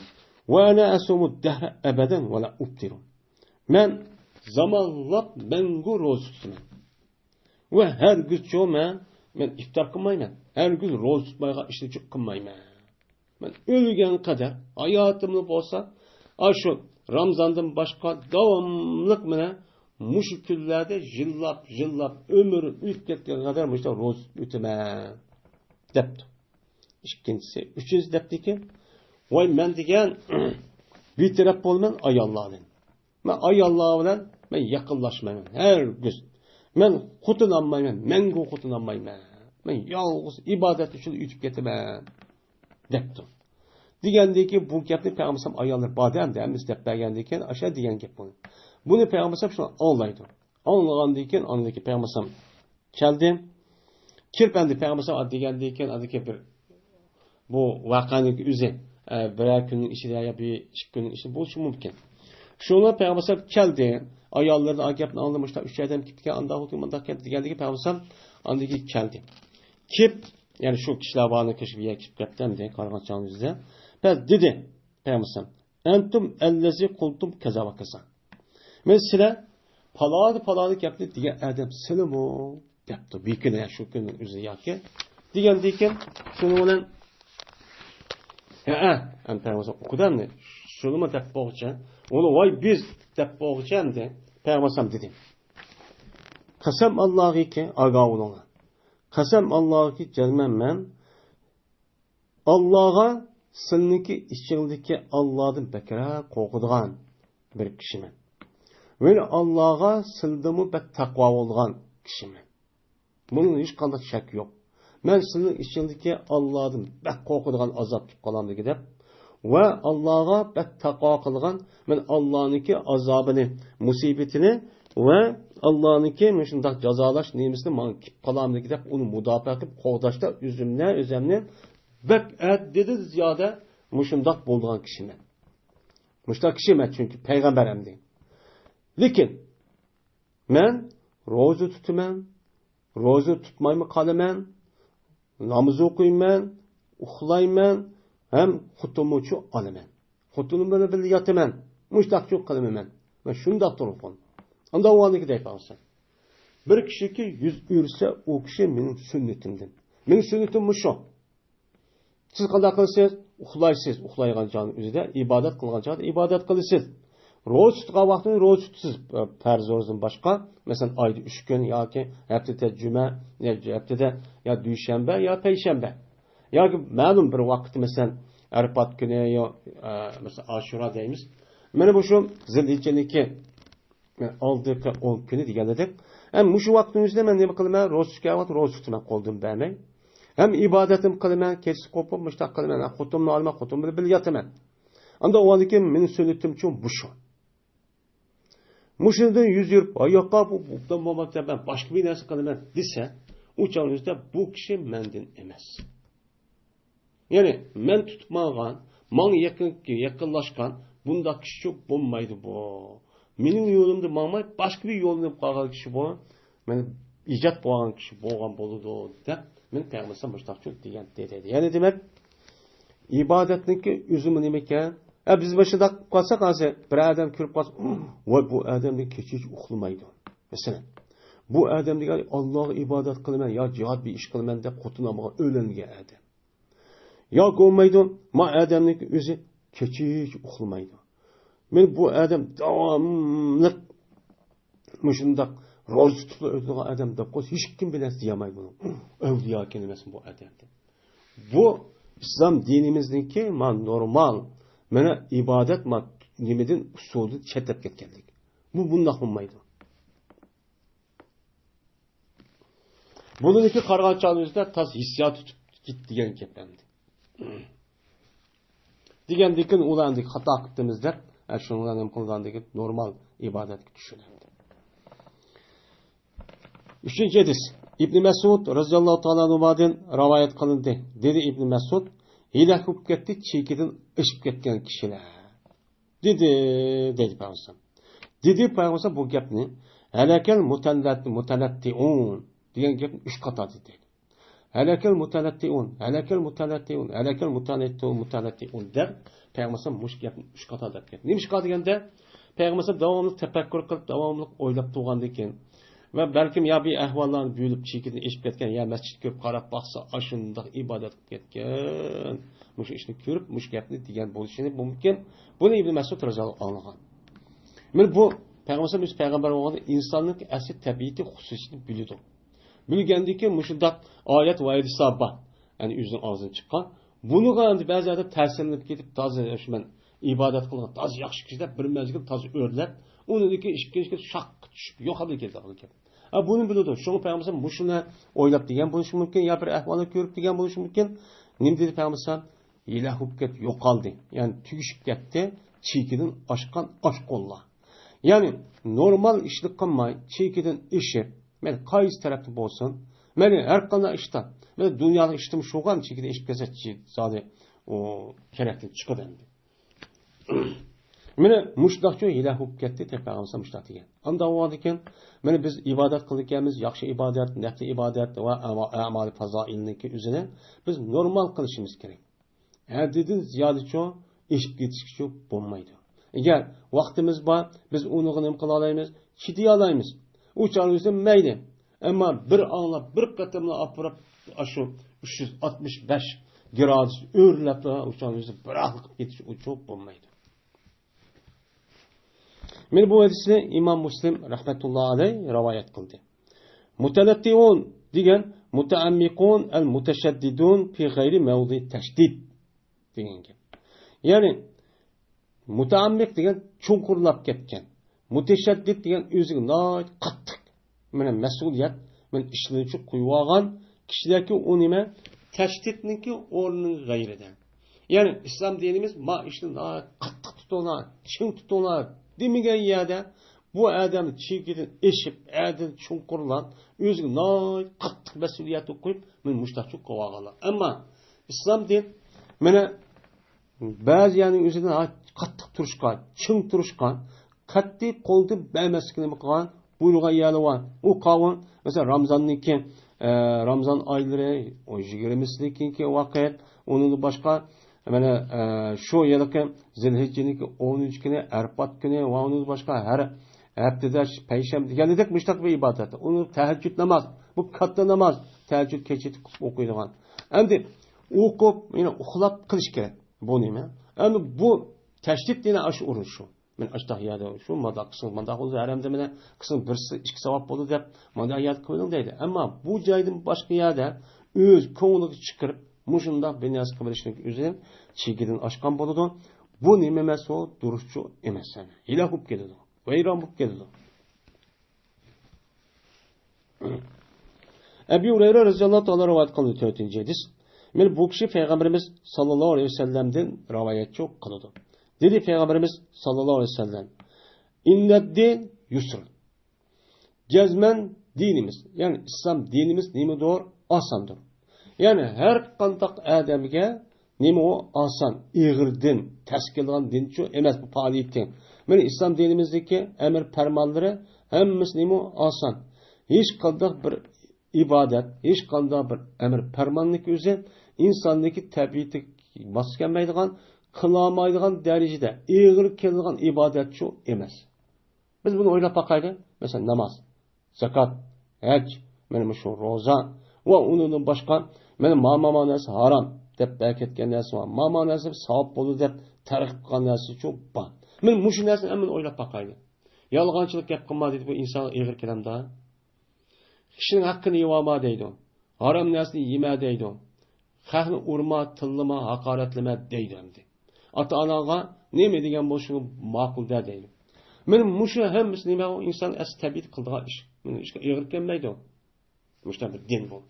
va ana asumu dahra abadan va la ubtiru. Men zamonlab mangu ro'za tutaman. Va har kun men iftor qilmayman. Har kun ro'za tutmayga ishni qilmayman. Men o'lgan qadar hayotimni bo'lsa, shu Ramazondan boshqa davomliq meni mushu kunlarda jillab umr o'tib ketgan qadar mushta ro'za tutaman debdi. İkincisi, üçüncü depti ki, vay men degan bitirap bolman ayollardan. Men ayollar bilan men yaqinlashmayman. Her gün men xutunanmayman, mengu xutunanmayman. Men yolg'iz ibodat uchun o'tib ketaman debdi. Degandiki bu gapni Peygamber ayollar badam demiz deb bergandan keyin o'sha degan gap bo'ldi. Buni Peygamber shuni anglaydi. Anglagandan keyin andaki Peygamber keldi. Kirpendi Peygamber degandan keyin andaki bir bu vakanın üzü birer günün işi ya bir iki günün işi bu mümkün. Şuna Peygamber geldi. Ayarlarını agapını anlamışlar. 3 adam gittiği anda hukumunda geldi ki Peygamber andaki geldi. Kip yani şu kişiler varını keşfi yakıp yaptım diye kargan çağımızda. Ben dedi Peygamber entum ellezi kultum kaza ve kaza. Mesela paladı yaptı diye adam sılımı yaptı. Bir gün yani şu günün üzü yakı. Diyendi ki şunu olan Peygamber okudan ne? Şunu mu dep boğacaksın? Onu vay biz dep boğacaksın de. Peygamber dedi. Kasem Allah'ı ki agavuluna. Kasem Allah'ı ki celmen men Allah'a sınıki içindeki Allah'ın bekara korkuduğun bir kişimen. Ve Allah'a sildimi bek takva olgan kişimen. Bunun hiç kandak şek yok. Men sizin içindeki Allah'ın bek korkuduğun azap kalandı gidip ve Allah'a bek takva kılgan men Allah'ınki azabını, musibetini ve Allah'ınki şundak cezalaş nimesini man kalandı gidip onu müdafaa edip kordaşta üzümne bek dedi ziyade muşundak bulduğun kişimen. Muştak kişimen çünkü peygamberim değil. Lekin men roza tutumen, roza tutmayımı kalamen, namaz okuyman, uxlayman, hem xutumu-chu olaman. Xutunim bilan birga yotaman. Mushtaqchoq qilaman. Men shundoq turibman. Unda o'g'lniki deb olsa. Bir kishiki yuz ursa, u kishi mening sunnatimdan. Mening sunnatim shu. Siz qanday qilasiz? Uxlaysiz. Uxlaygan joyning o'zida ibodat qilgan joyda ibodat qilasiz. Ro'za tutgan vaqtda ro'za tutasiz. Farz ro'zadan boshqa, masalan, oyda 3 kun yoki haftada juma, haftada ya dushanba ya payshanba. Yoki ma'lum bir vaqt masalan Arafat kuni yo masalan Ashura deymiz. Mana bu shu Zilhijjaniki aldiki 10 kuni degan edik. Ham shu vaqtimizda men nima qilaman? Ro'za tutgan, ro'za tutaman qo'ldim bermay. Ham ibodatim qilaman, kechki qo'pib mushtaq qilaman. Xutumni olma, xutumni bil yotaman. Anda o'g'aniki meni sunnatim uchun bu shu. Mushundan yuz yurib, oyoqqa bu bo'lmasa ben boshqa bir narsa qilaman desa, u chog'ingizda bu kishi mendan emas. Ya'ni men tutmagan, menga yaqinlashgan bunda kishi çok bo'lmaydi bu. Mening yo'limda mangmay, boshqa bir yo'lni qolgan kishi bu. Meni ijod qilgan kishi bo'lgan bo'ladi deb men payg'ambar mushtaqchi degan dedi. Ya'ni demak, ibodatniki o'zimi nima ekan? Biz başında kalsak hozir bir adam ko'rib qolsa, "Voy bu odamni kechich uxlamaydi." Masalan, bu odam degan Allohga ibodat qilaman yo jihad bir ish qilaman deb qo'tinamagan o'lingan odam. Yo bo'lmaydi, ma odamning o'zi kechich uxlamaydi. Men bu odam davomli mushundaq ro'za tutib o'tgan odam deb qo'ysa, hech kim bilan deyamaydi buni. Avliyo kelimasi bu odamda. Bu islom dinimizniki normal mana ibodat nimadan usulni chetlab ketganlik. Bu bundoq bo'lmaydi. Buniki qarg'an chog'imizda tas hissiyot tutib git degan gap endi. Degandikin ularni xato qilibmizda, shunlarni ham qilgandiki normal ibodatga tushunadi. 3-hadis. İbn Mas'ud roziyallohu taolo anhudan rivoyat qilindi. Dedi İbn Mas'ud, "Hilak bo'lib ketdi, chekidan ishib ketgan kishilar." Dedi payg'ambar. Dedi payg'ambar bu gapni halakal mutanattiun degan gapni 3 qator dedi. Halakal mutanattiun deb payg'ambar mush gapni 3 qator deb ketdi. Nima ish qilganda payg'ambar davomli tafakkur qilib, davomli o'ylab turgan ekan. Ve belki ya bir ahvallarını büyülüp çekidin eşip ketken ya mescid köp qarab baksa aşındak ibadet ketken muş işini görüp muş gapni degan bo'lishini mumkin. Bunu İbn Mas'ud roziyallohu anlagan. Men bu payg'ambar bo'lganda insonning asli tabiati xususiyatini biladi. Bilgandiki mushundaq oyat va hadislar bor. Ya'ni o'zining og'zidan chiqqan. Buniga endi ba'zida ta'sirlanib ketib toza men ibodat qilgan toza yaxshi kishilar bir mezgil toza o'rlab uniki ishga shaq tushib yo'qolib ketadi. Bunu biladi. Şunu payg'ambar mushuni o'ylab degan bo'lishi mumkin, ya bir ahvolni ko'rib degan bo'lishi mumkin. Nima dedi payg'ambar? Ilah bo'lib ket, yo'qoldi. Ya'ni tugishib ketdi, chekidan oshgan oshqonlar. Ya'ni normal ishlik qilmay, chekidan ishib, men qaysi tarafda bo'lsin, meni har qanday ishda, men dunyoning ishtim sho'g'an chekidan ishib ketsa, zodi o kerakli chiqadi endi. Meni mushtaqchi ilah bo'lib ketdi deb payg'ambar mushtaq degan. Unda o'yladik, mana biz ibodat qilganmiz, yaxshi ibodat, nafli ibodat va amal fazoilniki o'zini biz normal qilishimiz kerak. Haddidan ziyodacha ishib ketishga bo'lmaydi. Agar vaqtimiz bor, biz uni nima qila olamiz? Chidiy olamiz. U chog'imizda mayli. Ammo bir anglab, bir qatimla opirib, shu 365 gradus o'rlab, u chog'imizda bir aql qilib ketish uchun bo'lmaydi. Men bu hadisni İmam Muslim rahmetullah aleyh rivayet kıldı. Mutanattiun degan mutaammiqun el mutashaddidun fi gayri mevdi tashdid degan gap. Yani mutaammiq degan chunqurlab ketgan. Mutashaddid degan o'ziga noyat qattiq. Mana mas'uliyat, men ishlovchi qo'yib olgan kishilarga u nima tashdidniki o'rni g'ayridan. Yani İslam dinimiz ma ishni noyat qattiq tutuvlar, chin tutuvlar demigen yerde bu adam çekidin eşip, adil çunkurlan, özgün nay qattiq mesuliyeti koyup, men muştaqçı kovağalar. Ama İslam din, mene bazı yani özünden qattiq turuşkan, çın turuşkan, qatti qoldu bəlməskini qılan, buyruğa yeri var. O qavun, mesela Ramazan ayları, o 20'sindeki vakit, onun başka, mana shu yilki Zilhijjaniki 10 kuni, Arafat kuni va uning boshqa har haftada payshanba deganidek mushtaq bir ibodat. Uni tahajjud namoz, bu katta namoz, tahajjud kechida o'qiydigan. Endi o'qib, yana uxlab qilish kerak. Bu nima? Endi bu tashdid dena ash urun shu. Men ashtahiyada shu mada qism, manda o'zi haramda mana qism 1-2 savob bo'ldi deb manda yod qo'ydim deydi. Ammo bu joydan boshqa yerda o'z ko'ngliga chiqirib mushunda binyas qilishning o'zi chekidan oshgan bo'ladi. Bu nima emas, o durustchu emas. Ilah bo'lib ketadi. Vayron bo'lib ketadi. Ebu Hureyre radıyallahu anh'a rivayet kılındı 4. hadis. Men bu kişi Peygamberimiz sallallahu aleyhi ve sellem'den rivayetçi kıldı. Dedi Peygamberimiz sallallahu aleyhi ve sellem: İnneddin yusr. Cezmen dinimiz, yani İslam dinimiz nimedir? Asandır. Yani her kandak adamga nime o asan, ağır din, teskilgan din şu emas bu faaliyetin. Men İslam dinimizdeki emir fermanları hemmesi nime asan. Hiç kandak bir ibadet, hiç kandak bir emir fermanlık özü insandaki tabiatı baskenmeydigan, kılamaydigan derecede ağır keldigan ibadet şu emas. Biz bunu oylap bakaydı. Mesela namaz, zakat, hac, benim şu roza ve onun başka benim mamanası haram dep belketken narsa var. Mamanası savap bolu dep tarif kılgan narsa çok var. Men muşu narsani hemen oylap bakaydı. Yalğançılık yapqınma dedi bu insan ağır kelamda. Kişinin hakkını yevama deydi. Haram narsani yeme deydi. Xalqni urma, tillama, haqoratlama deydi hamdi. Ata-onaga nima degan bo'lishini ma'qul deydi. Men muşu hemmisi nima o insan as tabiat qildigan ish. Men ishga ig'ir kelmaydi. Mushta bir din bu.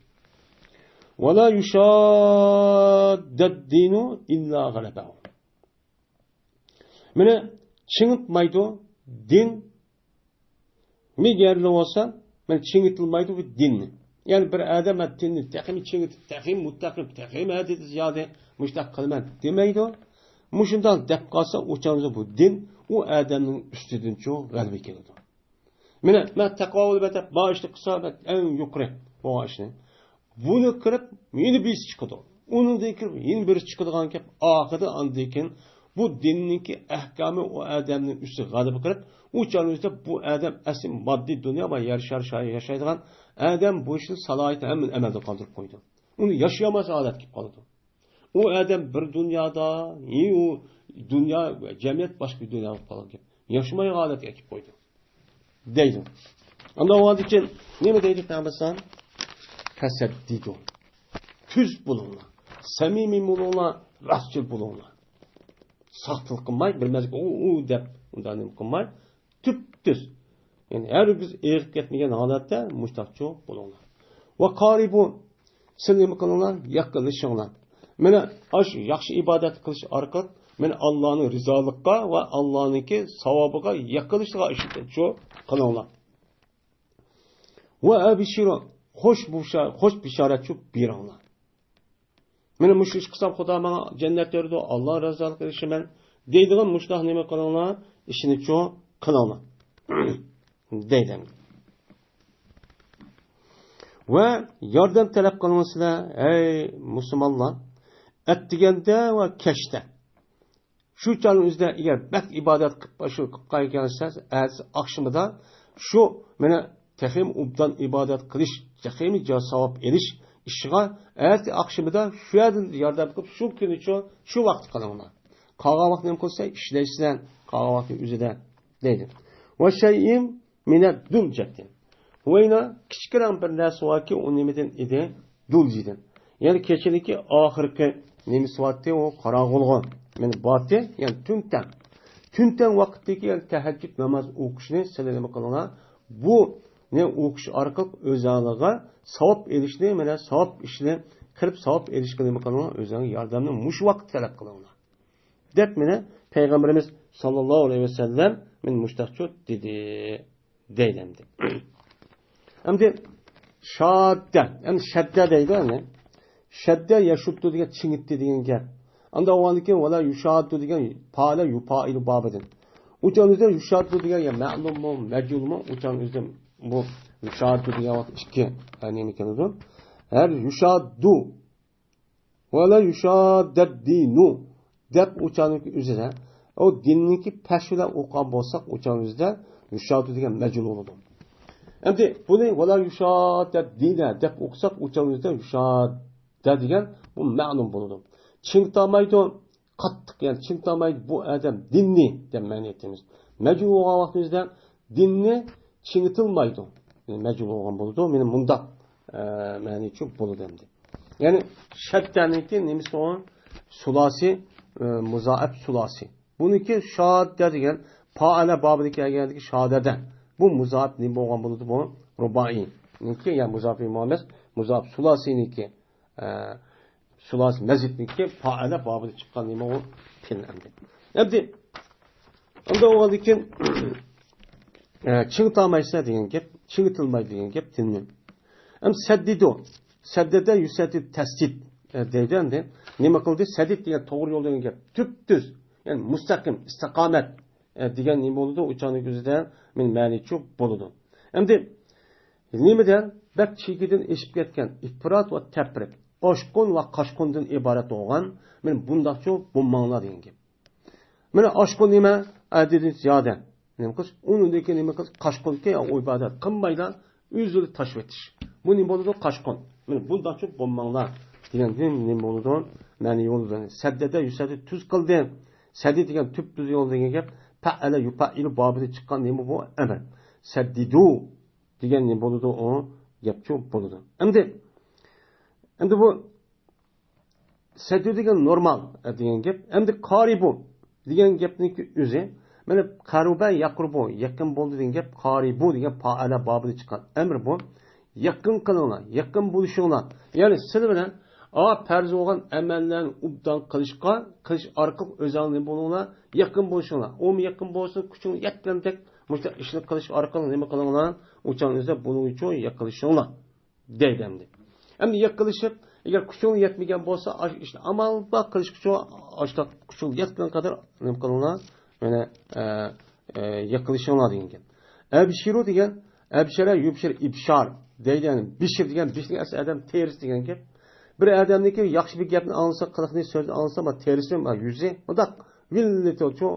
Wa la yushaddad-dinu illa g'alabahu. Meni chingitmaydi din. Megerli olsa men chingitilmaydi bu dinni. Yani bir adam dinni taqim chingitib, taqim muttaqim, taqim hadi ziyade mushtaq qilman demaydi. Muşundan dep qalsa o'chamiz bu din o adamın üstüdün çok galibi keldi. Men taqavul betep bağışlı kısabet en yukarı bu işni. Bunu kırıp yeni bir çıkıdı. Onun da kirib yeni bir çıkıdığan kep ahıdı andikin bu dinninki ahkamı o adamın üstü galibi kırıp o çağrıda bu adam asim maddi dünya ama yarışar yaşaydıgan adam bu işin salayeti hemen emelde kaldırıp koydu. Onu yaşayamaz adet gibi kaldı. O adam bir dünyada o dünya cemiyet başka bir dünya falan gibi. Yaşamaya alet ekip koydu. Deydi. Ama o adı için ne mi deydi Peygamber? Feseddidu. Tüz bulunla. Samimi bulunla. Rastçıl bulunla. Sahtılık kılmay. Bilmez ki o dep. Ondan ne kılmay. Tüp tüz. Yani her biz eğik etmeyen halette müştakçı bulunla. Ve karibu. Sınırımı kılınla. Yakılışınla. Mene aş yaxşı ibadet kılış arqat. Men Allah'ın rizalıkka ve Allah'ınki savabıga yakılışlığa işittir. Şu kılınlar. Ve ebişiru hoş bişaret şu bir anlar. Men müşriş kısam Xuda bana cennet verdi. Allah rizalık işimen deydiğin müştah neme kılınlar? İşini şu kılınlar. Deydim. Ve yardım talep kılınmasıyla ey Müslümanlar ettigende ve keşte. Şu canınızda eğer bak ibadet başı kaygansanız akşamda şu mene tehim ubdan ibadet kılış, tehim savap eriş işine akşamda şu yardım kılıp şu günü şu vakti kalana. Kağa vakti ne kılsa işleysinden kağa vakti üzerinde dedi. Ve şeyim mine dulcettin. Ve yine küçükren bir narsa var ki o nimetin idi dulcidin. Yani keçeliki ahirki nemisi vakti o karagolga. Yani batı yani tünten vakitteki yani teheccüd namaz okuşunu seleneme kılına bu ne okuş arkalık özelliğe savap erişini yani savap işini kırıp savap erişkileme kılına özelliğe yardımını muş vakit talep kılına. Dep mene Peygamberimiz sallallahu aleyhi ve sellem min müştakçı dedi deylendi. Hem de şadde yani şedde deydi yani şedde yaşuttu diye çingitti diyen gel. Anda o anki wala yushaddu degan pala yupailu babidin. Uçanızda yushaddu degan ya ma'lum mu, majhul mu? Uçanızda bu yushaddu degan vaqt ikki nima ekan? Her yushaddu wala yushaddadinu deb uçaniki üzere o dinniki pashula o'qib bo'lsak uçanızda yushaddu degan majhul bo'ladi. Endi buni wala yushaddadina deb o'qisak uçanızda yushadda degan bu ma'lum bo'ladi. Çingtamaydı, qattiq yani çingtamaydı bu adam dinni deb ma'no etamiz. Majhul bo'lgan vaqtimizda dinni çingitilmaydi. Yani majhul bo'lgan bo'ladi. Meni bunda ma'no uchun bo'ladi endi. Yani shaddaniki nimasi o? Sulasi, muzaaf sulasi. Buniki shadda degan faala babidagi kelgandiki shadada. Bu muzaaf nima bo'lgan bo'ladi bu? Rubai. niki yani muzaf imames muzaf sulasiniki sulas mezitniki faala babı çıkan nima o tin endi. Endi onda o dikin çığıtamaysa degan gap, çığıtılmay degan gap tinni. Hem seddidu. Seddede yüseddi tesdid deydi endi. Nima qildi? Sedid degan to'g'ri yo'l degan gap. Tüptüz. Yani mustaqim, istiqomat degan nima bo'ldi? O'chani ko'zida men ma'nichi bo'ldi. Endi nimadan bak chekidan eshib ketgan ifrat va tafriq, oshqon va qashqondan iborat bo'lgan men bundaqcha bo'lmanglar degan gap. Mana oshqon nima? Adidin ziyoda. Nima qilish? Uningdagi nima qilish? Qashqonga ibodat qilmaylar, o'zini tashib etish. Bu nima bo'ldi? Qashqon. Mana bundaqcha bo'lmanglar degan nima bo'ldi? Ma'ni yo'ldan. Saddada yusadi tuz qildi. Saddi degan tüp tuz yo'l degan gap. Fa'ala yufa'il babida chiqqan nima bu? Amr. Saddidu degan nima bo'ldi? O gapchi bo'ldi. Endi bu saddu degan normal degan gap. Endi qaribu degan gapniki o'zi mana qaruba yaqrubu yaqin bo'ldi degan gap qaribu degan fa'ala babida chiqqan amr bu. Yaqin qilinglar, yaqin bo'lishinglar. Ya'ni siz bilan farz bo'lgan amallarni ubdan qilish orqali o'zingizning bo'linglar, yaqin bo'lishinglar. U yaqin bo'lsin, kuching yetgandek mushta ishni qilish orqali nima qilinglar? O'changizda buning uchun yaqilishinglar deydi endi. Endi yaqilishib, agar kuching yetmagan bo'lsa, ishni amalda qilish uchun ashta kuching yetgan qadar nima qilinglar? Mana yaqilishinglar degan gap. Abshiru degan abshara yubshir ibshar deydi. Yani bishir degan bishning asli adam terisi degan gap. Bir adamniki yaxshi bir gapni anglasa, qiliqni so'zni anglasa, ama terisi va yuzi, undaq villitocho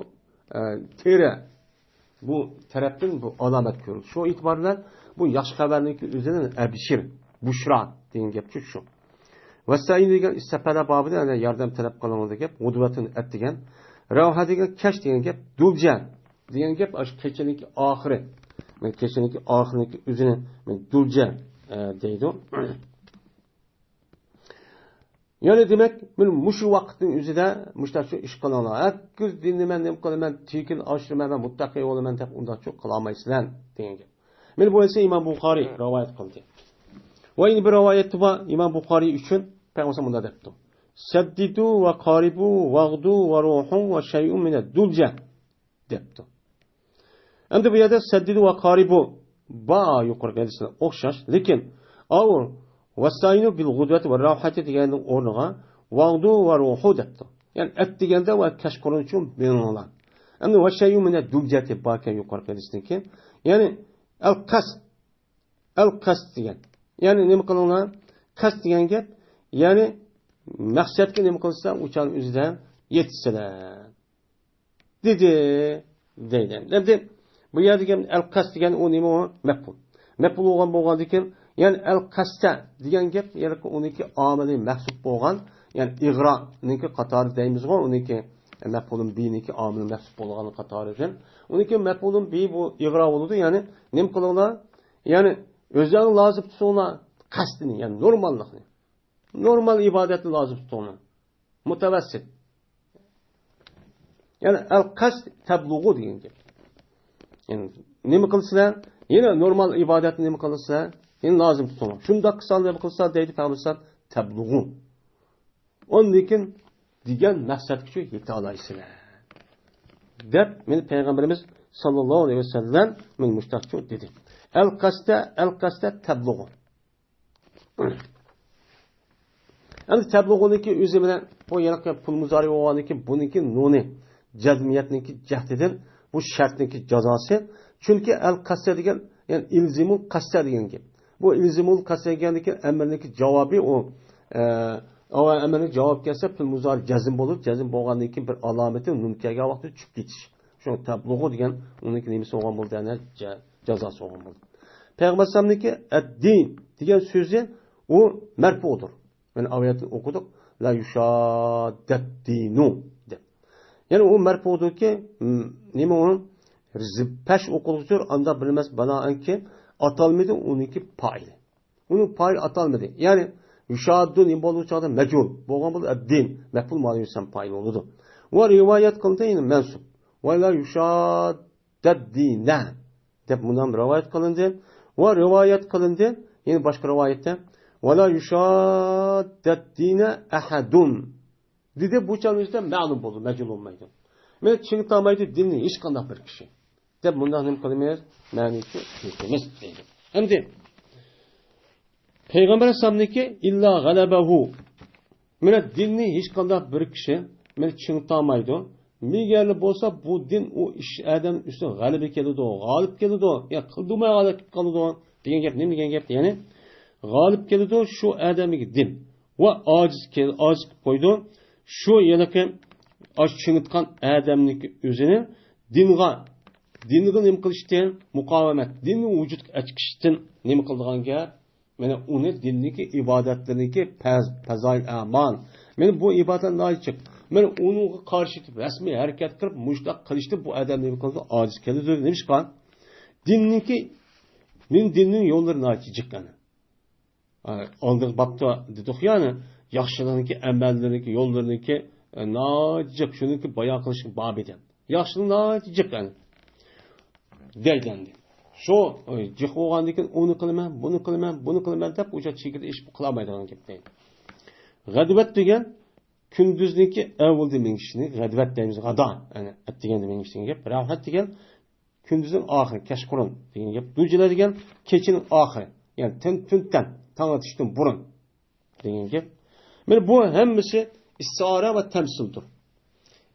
teri bu tarafdan bu alomat ko'rildi. Shu e'tibor bilan bu yaxshi xabarniki o'zining abshir, bushra degan gapchi shu. Vasayin degan istafada babida ana yordam talab qilinglar gap, udvatini at degan, ravha degan kash degan gap, dulja degan gap ash kechaniki oxiri. Men kechaniki oxiriniki o'zini men dulja deydi. Yani demek men mushu vaqtning o'zida mushtachu ish qilinglar. Akkiz dinni men nima qilaman, tekin oshirman va muttaqi bo'laman deb undaqcha qila olmaysizlar degan gap. Men bu esa Imom Buxoriy rivoyat qildi. Va endi bir rivoyati bor Imom Buxoriy uchun payg'ambar bunda debdi. Saddidu va qaribu wagdu va ruhu va shay'un min ad-dulja debdi. Endi bu yerda saddidu va qaribu ba yuqorgi hadisga o'xshash, lekin avr Vastayinu bil gudvati ve rahati deganning o'rniga vagdu va ruhu debdi. Yani et deganda va kashqurun uchun berilgan. Endi va shay'un min ad-duljati bakan yuqorgi hadisniki. Yani al-qasd degan. Yani nima qilinglar? Qasd degan gap, yani maqsadga nima qilsa, o'chan o'zidan yetsalar. Dedi. Endi bu yerda al-qasd degan o nima? Maf'ul. Maf'ul bo'lgan ekan, yani al-qasda degan gap, yani uniki amili mahsub bo'lgan, yani igra'niki qatori deymiz-ku, uniki maf'ulun bi'niki amili mahsub bo'lgan qatoridan. Uniki maf'ulun bi bu igra bo'ladi, yani nim qilinglar? Yani o'zing lozim tutinglar qasdini, yani normallikni. Normal ibodatni lozim tutinglar. Mutavassit. Yani al-qasd tablug'u degan gap. Yani nima qilsizlar? Yine normal ibodatni nima qilsizlar? Yani lazım tutulur. Şunda kısallığı kılsa deydi Peygamber tabluğu. Onun için diyen maksat küçü yeti alaysınlar. Dep men Peygamberimiz sallallahu aleyhi ve sellem men müştakçı dedi. El-kaste tabluğu. Yani tabluğuniki üzümüne o yanık pul muzari olaniki bununki nuni cezmiyetniki cehdedin bu şartniki cezası. Çünkü el-kaste degan yani ilzimul kaste degan gibi. Bu ilzimul kasegandaki emrindeki cevabı o emrine cevap gelse pil muzari cazim olur. Cazim bo'lgandan keyin bir alameti mumkaga vaqtida tushib ketish. Shu tablug'u degan uniki nimasi bo'lgan bo'ldi, ana jazosi bo'lgan bo'ldi. Payg'ambar sallamniki ad-din degan so'zi u marfu'dir. Men oyatni o'qidik. La yushadad-dinu deb. Ya'ni u marfu'dirki, nima u? Pash o'qiluvchi anda bilmas baloanki atalmadı onunki payı. Onun payı atalmadı. Yani yuşaddu nimbalı çağda mecul. Boğan bulu din. Meful maliyusan payı oldu. Ve rivayet kılındı yine mensup. Ve la yuşaddeddine. Dep bundan rivayet kılındı. Ve rivayet kılındı. Yine başka rivayette وَلَا يُشَادَّ الدِّينَ أَحَدٌ dedi bu çağımızda ma'lum oldu, mecul olmaydı. Men çığıtamaydı dinni hiç kandak bir kişi. De bundan hem kılmayız, manisi tutmaz deydi. Hem de Peygamber Aleyhisselam'daki illa galabehu. Men dinni hiç kandak bir kişi, men çığıtamaydı. Migerli bolsa bu din o iş adam üstüne galibe keldi o, galip keldi o. Ya kıldırmaya galip kaldı o. Diyen gap ne diyen gap yani? Galip keldi o şu adamı din. Ve aciz keldi, aciz koydu. Şu yanaki aş çığıtkan adamniki özünü dinga nima qilishdan muqovamat dinni vujud achishdan nima qildigan gap mana uni dinniki ibodatlarniki fazai aman mana bu ibodat nochiq mana unga qarshi rasmiy harakat qilib mushtaq qilishdi bu odam nima qildi ojiz keldi nimishqan dinniki men dinning yo'llari nochiq ana oldin babda dedik yani yaxshilikniki amallarniki yo'llarniki nochiq shuniki bayon qilish bob edi yaxshilik nochiq ana derlendi. Şu cık oğandikin onu kılman, bunu kılman dep uca çekirde iş kılamaydıgan gep deydi. Gadvet degen kündüzniki evvel demen kişini, gadvet deyimiz gada, yani et degen demen kişinin gep. Rahat degen kündüzün ahiri, keşkurun degen gep. Ducila degen keçinin ahiri, yani tünden, tan atıştın burun degen gep. Yani bu hemmisi istihara ve temsildir.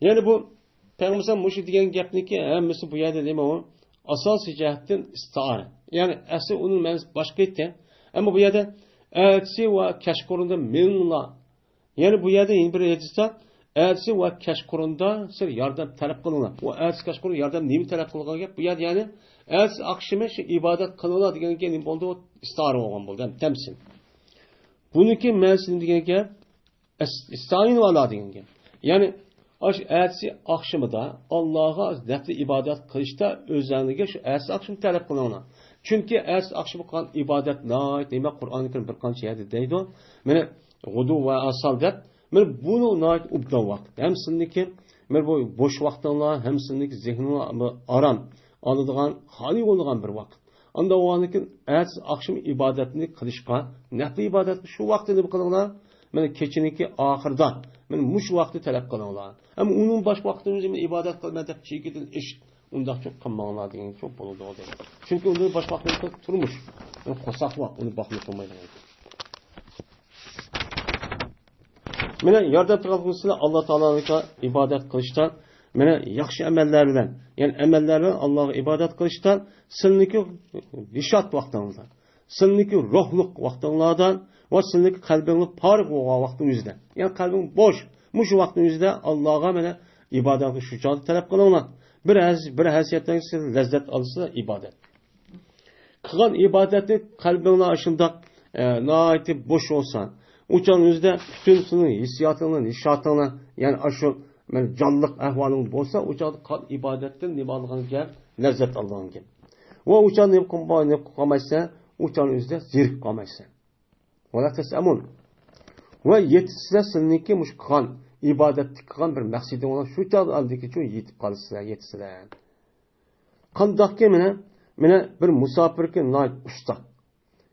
Yani bu Peygamber muşu degen gepniki hemmisi bu yerde değil mi o? Asası cihetten istihara. Yani asıl onun mənası başka etti. Ama bu yerde elçi ve keşkurunda minla. Yani bu yerde yeni bir edilse elçi ve keşkurunda sır yardım talep kılınlar. O elçi keşkurunda yardım nemi talep kılınlar? Bu yerde yani elçi akşamı ibadet kılınlar degen gelin oldu o istihara olan oldu. Yani temsil. Bununki mənasını degen ki istahin ve Allah degen ki. Yani elçi akşamıda Allah'a nefli ibadet kılışta özelliğe şu elçi akşamı talep kılınlar. Çünkü elçi akşamı kılan ibadet nait demek Kur'an-ı Kerim bir kança yerde deydi o. Mene gudu ve asal dep. Mene bunu nait ubdan vakit. Hem sindeki bu boş vaktinla hem sindeki zihnini aram alıdığan hali olduğun bir vakit. Anda o anıkin elçi akşamı ibadetini kılışka nefli ibadet şu vaktini kılınlar. Mene keçiniki ahırda. Men muş vakti talep kılınlar. Ama onun baş vaktimiz ibadet kılmadı çekidin iş ondan çok kılmalar degan çok bo'ladi o deydi. Çünkü onun baş vaktinde turmuş. Qo'saq vaqt onu bakmak olmaydi. Mene yordam qilg'usida Alloh taologa ibodat qilishdan, mene yaxshi amallar bilan, ya'ni amallar bilan Allohga ibodat qilishdan sizniki nishot vaqtingizda, sizniki ruhliq vaqtingizdan va sizniki qalbingiz porik bo'lgan vaqtingizda, ya'ni qalbing bo'sh, mush vaqtingizda Allohga mene ibodatni shu joyda talab qilinglar. Bir hasiyatdan siz lazzat olsa ibodat. Qilgan ibodatni qalbingizda shundoq noiti bo'sh olsa uçağınızda bütün sınır hissiyatının, nişatını yani aşı canlılık ahvalın olsa uçağda kal ibadetten nimalığın gel lezzet Allah'ın gel. Ve uçağın ne kamaysa uçağınızda zirk kamaysa. Ola tesamun. Ve yetişse sizinki muşkan ibadetlik kan bir maksidin olan şu çağda aldaki şu yetip kalırsa yetişse. Kandak ki mene bir musafir ki nait usta.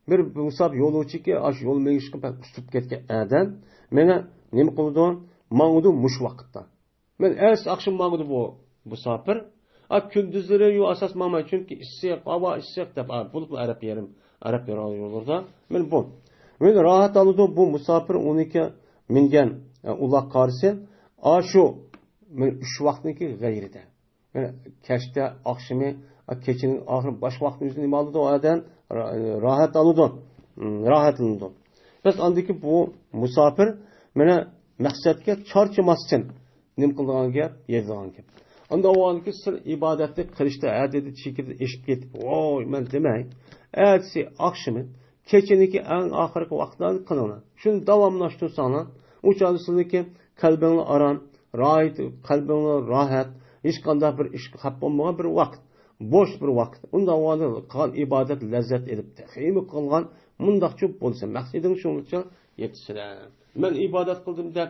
Bir musab yo'lovchi ki aş yol mengishga ustib ketgan adam meni nima qildi? Mang'udi mush vaqtda. Men akşam mang'udi bu musafir. Kunduzlari yu asas mangmay chunki issiq, havo issiq deb bo'lib Arab yo'llarda. Men bu. Men rahat oldi bu musafir 12 mingan uloq qarshi shu men 3 vaqtniki g'ayrida. Men kashda oqshimi keçinin ahir baş vaqtimizni nima oldi o adam rahat aldı. Rahatlandı. Biz andaki bu musafir mene maqsadga çarçımasın. Nim qilgan gap, yezgan gap. Anda o andaki sir ibadetni qilishda dedi chekirdi eshib ketib. Voy, men demay. Ertesi akşamı keçiniki en ahirki vaqtlarni qilinglar. Shuni davomlashtirsanlar, o'chadisizki qalbingni aram, rahat, qalbingni rahat, hech qanday bir ish qilib bo'lmagan bir vaqt. Boş bir vaqt. Unda o'zini qilgan ibodat lazzat edibdi. Xeymi qilgan mundaq cho'p bo'lsa, maqsadim shuncha yetishlar. Men ibodat qildim deb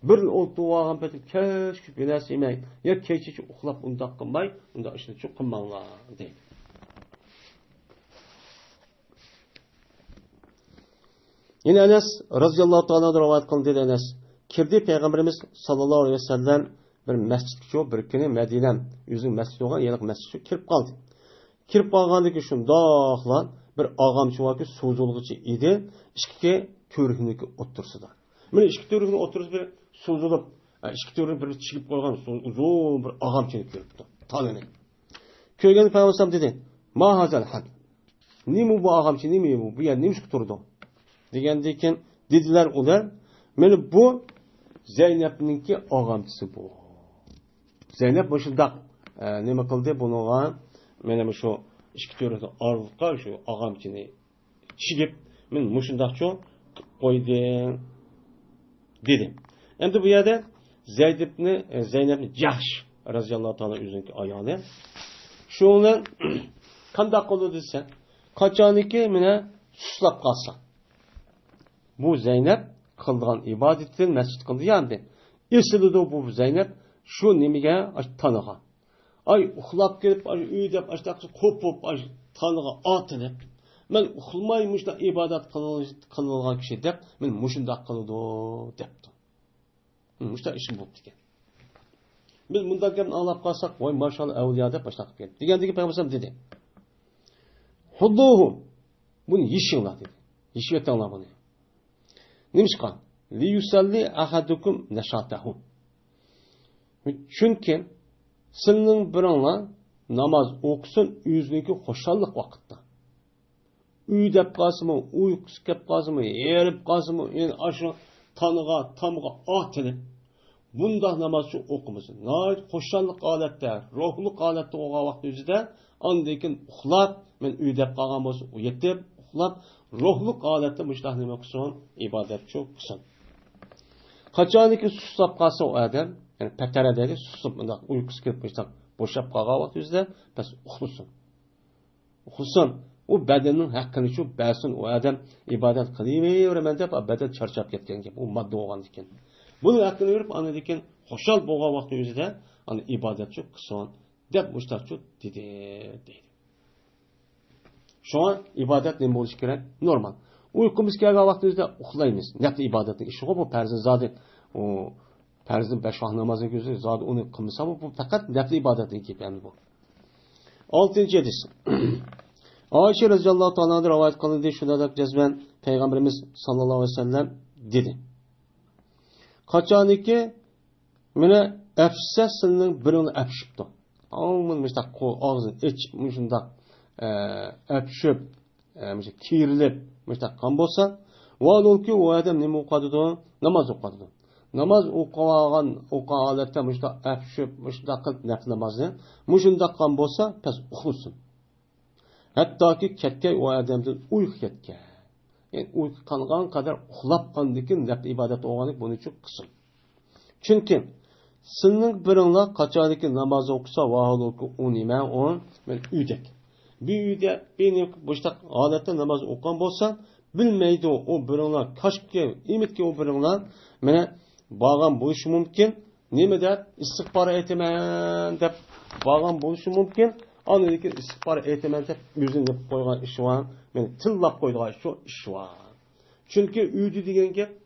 bir o'tib olgan payt kech binas yemay, yo kechichi uxlab undaq qilmay, unda ishni cho'p qilmanglar deydi. Yine Enes radıyallahu ta'ala rivayet kıldı dedi Enes. Kirdi Peygamberimiz sallallahu aleyhi ve sellem bir mescid şu bir günü Medine yüzün mescid olan yanık mescid şu kirip kaldı. Kirip kalgandı ki şundaqla bir ağamçı var ki suzulğucu idi. İşki törühniki otursu da. Mene işki törühniki otursu bir suzulup işki törühniki bir çıkıp koygan uzun bir ağamçını körüptü. Tanını. Köygen Peygamber dedi. Ma hazal had. Nimi bu ağamçı nimi bu? Bu yer neymiş turdu? Degendeyken dediler ular. Mene bu Zeynep'ninki ağamçısı bu. Zeynep başında nima qildi bunuğa? Mene şu işki törühniki arlıqqa şu ağamçını çigip men mushundaqcho qo'ydim dedi. Endi bu yerda Zeynepni Jahsh radhiyallohu ta'ala o'zining ayoli. Shuni qanday qildi desa, qachoniki meni suslab qolsa. Bu Zeynep qilgan ibodatdan masjid qildi endi. Esildi bu Zeynep shu nimaga tanigan. Ay uxlab kelib, uyda ashtaqsi qo'pib, taniga otilib men uxlamaymış da ibadet kılınılan kişi dep, men muşundaq kılıdı depti. Muşta işim bu diken. Biz bunda gapni anlab qalsak, voy maşallah avliya deb başlaq ketdi. Degandiki Peygamber dedi. Hudduhu. Buni yishinglar dedi. Yishib etinglar buni. Nimishqa? Li yusalli ahadukum nashatahu. Chunki sizning biringlar namoz o'qisin o'ziniki xo'shallik vaqtda. Uy deb qolsimi, uyqusi kelib qolsimi, erib qolsimi, endi ashu taniga, tamga otilib, bundoq namozni o'qimasin. Noit xo'shallik holatda, ruhli holatda o'qigan vaqt o'zida, ondan keyin uxlab, men uy deb qolgan bo'lsa, yetib, uxlab, ruhli holatda mushtaq nima qilsin, ibodatchi qilsin. Qachoniki susab qolsa u odam, ya'ni pataradagi susib, bundoq uyqusi kelib mushtaq bo'shab qolgan vaqt o'zida, bas uxlasin. Uxlasin. O bedenin hakkını şu bersin o adam ibadet kılıyverimen dep beden çarşap ketken gibi o madde olgan diken. Bunun hakkını verip anı diken hoşal boğa vakti özüde anı ibadet çok kısan dep muştak çok dedi. Şu an ibadet ne buluş gerek? Normal. Uykumuz gelgen vakti özüde uxlayımız. Nefti ibadetin işi o bu perzin zaten o perzin beş vakit namazın gözü zaten onu kılmışsa bu fakat nefti ibadetin gibi yani bu. 6. hadis. Ayşe radhiyallahu ta'ala rivayet kılındı şunda cezben Peygamberimiz sallallahu aleyhi ve sellem dedi. Kaçaniki mene efsesinin birini epşipti. Ağzını mesela ağzını içip şunda epşip kirilip mesela kan bolsa vaadol ki o adam ne okudu? Namaz okudu. Namaz okuyan halette mesela epşip mesela nafil namazı şunda kan bolsa pes uxlusun. Hatta ki ketken o adamdan uyku ketken. Yani uyku kanıgan kadar uxlap kandikin nefli ibadet oğanık bunu çok kısın. Çünkü sınık birinla kaçadaki namazı okusa vahal oku on ime on ben üydek. Bir üyde benim boştak adette namazı okuyan bolsa bilmeydi o birinla kaşki imitki o birinla mene bağan buluşu mümkün. Nime de istikbar etemen de bağan buluşu mümkün. Anladaki istihbar eğitiminde yüzünü koygan iş var. Yani tillap koyduğu şu iş var. Çünkü üydü diyen gep,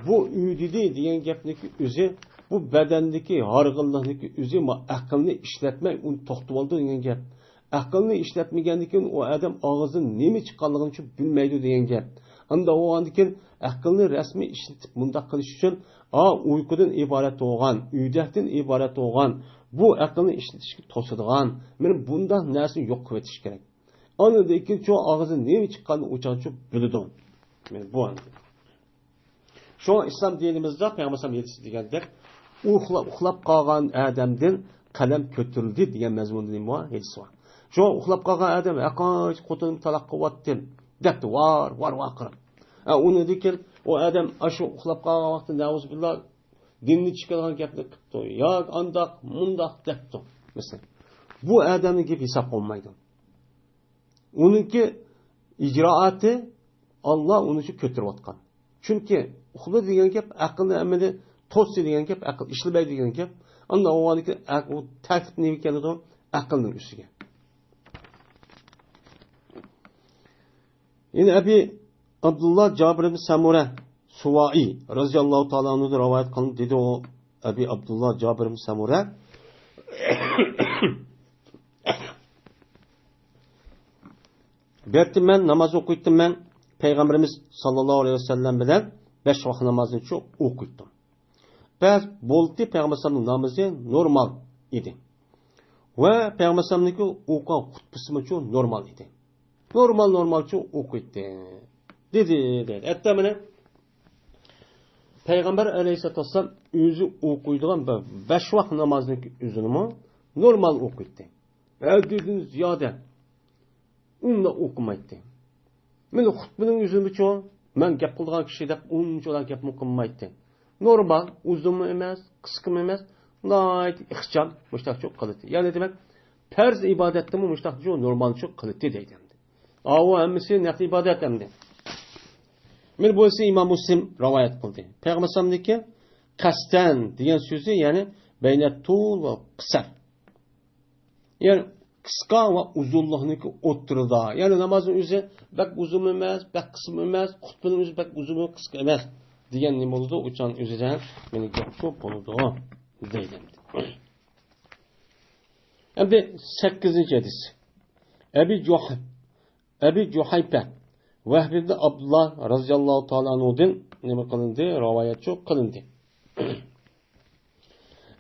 bu üydü diyen gepniki üzü, bu bedendeki hargınlıktaki üzü ama aklını işletmek, onu toxtup oldu diyen gep. Aklını işletmegendikin o adam ağzın nemi çıkanlığını için bilmeydi diyen gep. Anda o andikin aklını resmi işletip bunda kılış için uykudan ibaret olgan, üydekten ibaret olgan, bu aklını işletişki tosuduğun, benim bundan nersini yok kuvvetiş gerek. Anında ikinci çoğu ağzın nemi çıkanını uçan çok bilidon. Yani bu anda. Şu an İslam dinimizde Peygamber sallallahu aleyhi ve sellem yetişti uxlap qalğan adamdan qalam kötürdü degan mazmunda nima bor? Hadis bor. Şu uxlap qalğan adam aqoch qo'tinib talaq qilyapti debdi var qilib. Uni dekin o adam shu uxlab qalgan vaqtda navuz billah dinni chiqargan gapni qilibdi. Yo'q, andoq, mundoq debdi. Masalan, bu odamning gapi hisob olmaydi. Uningki ijroati Allah uni shu ko'tarayotgan. Chunki uxla degan gap aqlni amali to'si degan gap aql ishlamaydi degan gap. Unda o'g'aniki u tartib nima ekanini aqlning ustiga. Yine abi Abdullah Cabir ibn Samura Suvai radhiyallohu ta'ala anhu rivoyat qildi dedi o Abi Abdullah Cabir ibn Samura Bertim men namoz o'qiydim men Peygamberimiz sallallohu alayhi vasallam bilan 5 vaqt namozni o'qiydim. Bas bo'ldi Peygamberimiz namozi normal edi. Va Peygamberimizning o'qigan xutbasi uchun normal edi. Normalcha o'qiydi. Dedi. Hatta mana Peygamber aleyhissalatu vesselam özü okuyduğun 5 vaqt namazını özünü normal okuydu. Haddinden ziyade onu okumaydı. Men xutbenin özünü çoğu men gap qilgan kishi deb unchalar gap qilmaydi. Normal, uzun emas, qisqa emas, nayt ixcham mushtaq çok qiladi. Yani demek farz ibadetde mi mushtaq çok normal çok qiladi deydi. Avu hammasi nafs ibadet hamdi. Men bu ise İmam Müslim rivayet qildi. Peygamberimizning qasdan degan so'zi, ya'ni baynatul va qisar. Yani qisqa va uzunluqniki o'ttirida. Yani namozning o'zi bak uzun emas, bak qisqa emas, xutbaning o'zi bak uzun va qisqa emas degan nima bo'ldi? O'chan o'zidan meni gap ko'p bo'ldi deydi. Endi 8-hadis. Abi Juhayfa Vahb ibn Abdullah radhiyallohu ta'ala anhudan nima qilindi? Rivoyat çok qilindi.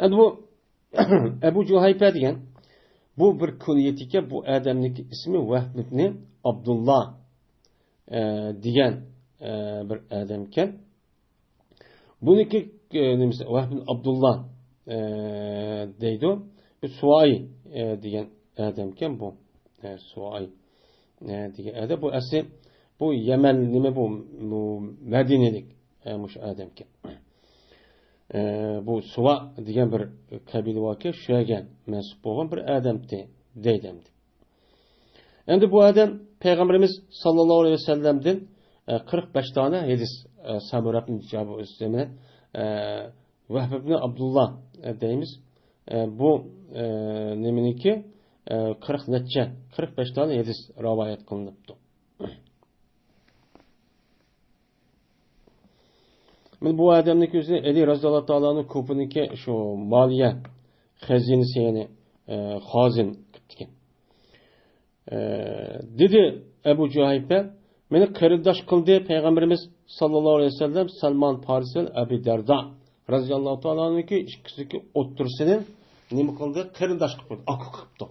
Endi bu Abu Juhayfa degan bu bir kunyetiga bu adamning ismi Vahb ibn Abdullah degan bir adam ekan. Buniki nimasi Vahb ibn Abdullah deydi. Suay degan adam ekan bu. Suay degan adam bu asli bu Yemen nima bu Medinelik mush adam ekan. Bu Suva degan bir qabila voki shuga mansub bo'lgan bir adam deydi. Endi bu adam Peygamberimiz sallallohu alayhi vasallamdan 45 tane hadis samuratni javob üstüne Vahb ibn Abdullah deymiz. Bu nimeniki 45 tane hadis rivoyat qilinibdi. Men bu adamning o'zi Ali raziyallohu ta'alaning ko'piniki shu moliya xazinasi ya'ni xozin qilgan. Dedi Abu Juhayfa meni qarindosh qildi Peygamberimiz sallallohu alayhi vasallam Salman Farisi Abi Darda raziyallohu ta'alaning ikkisiki o'ttirsini nima qildi? Qarindosh qildi, aql qildi.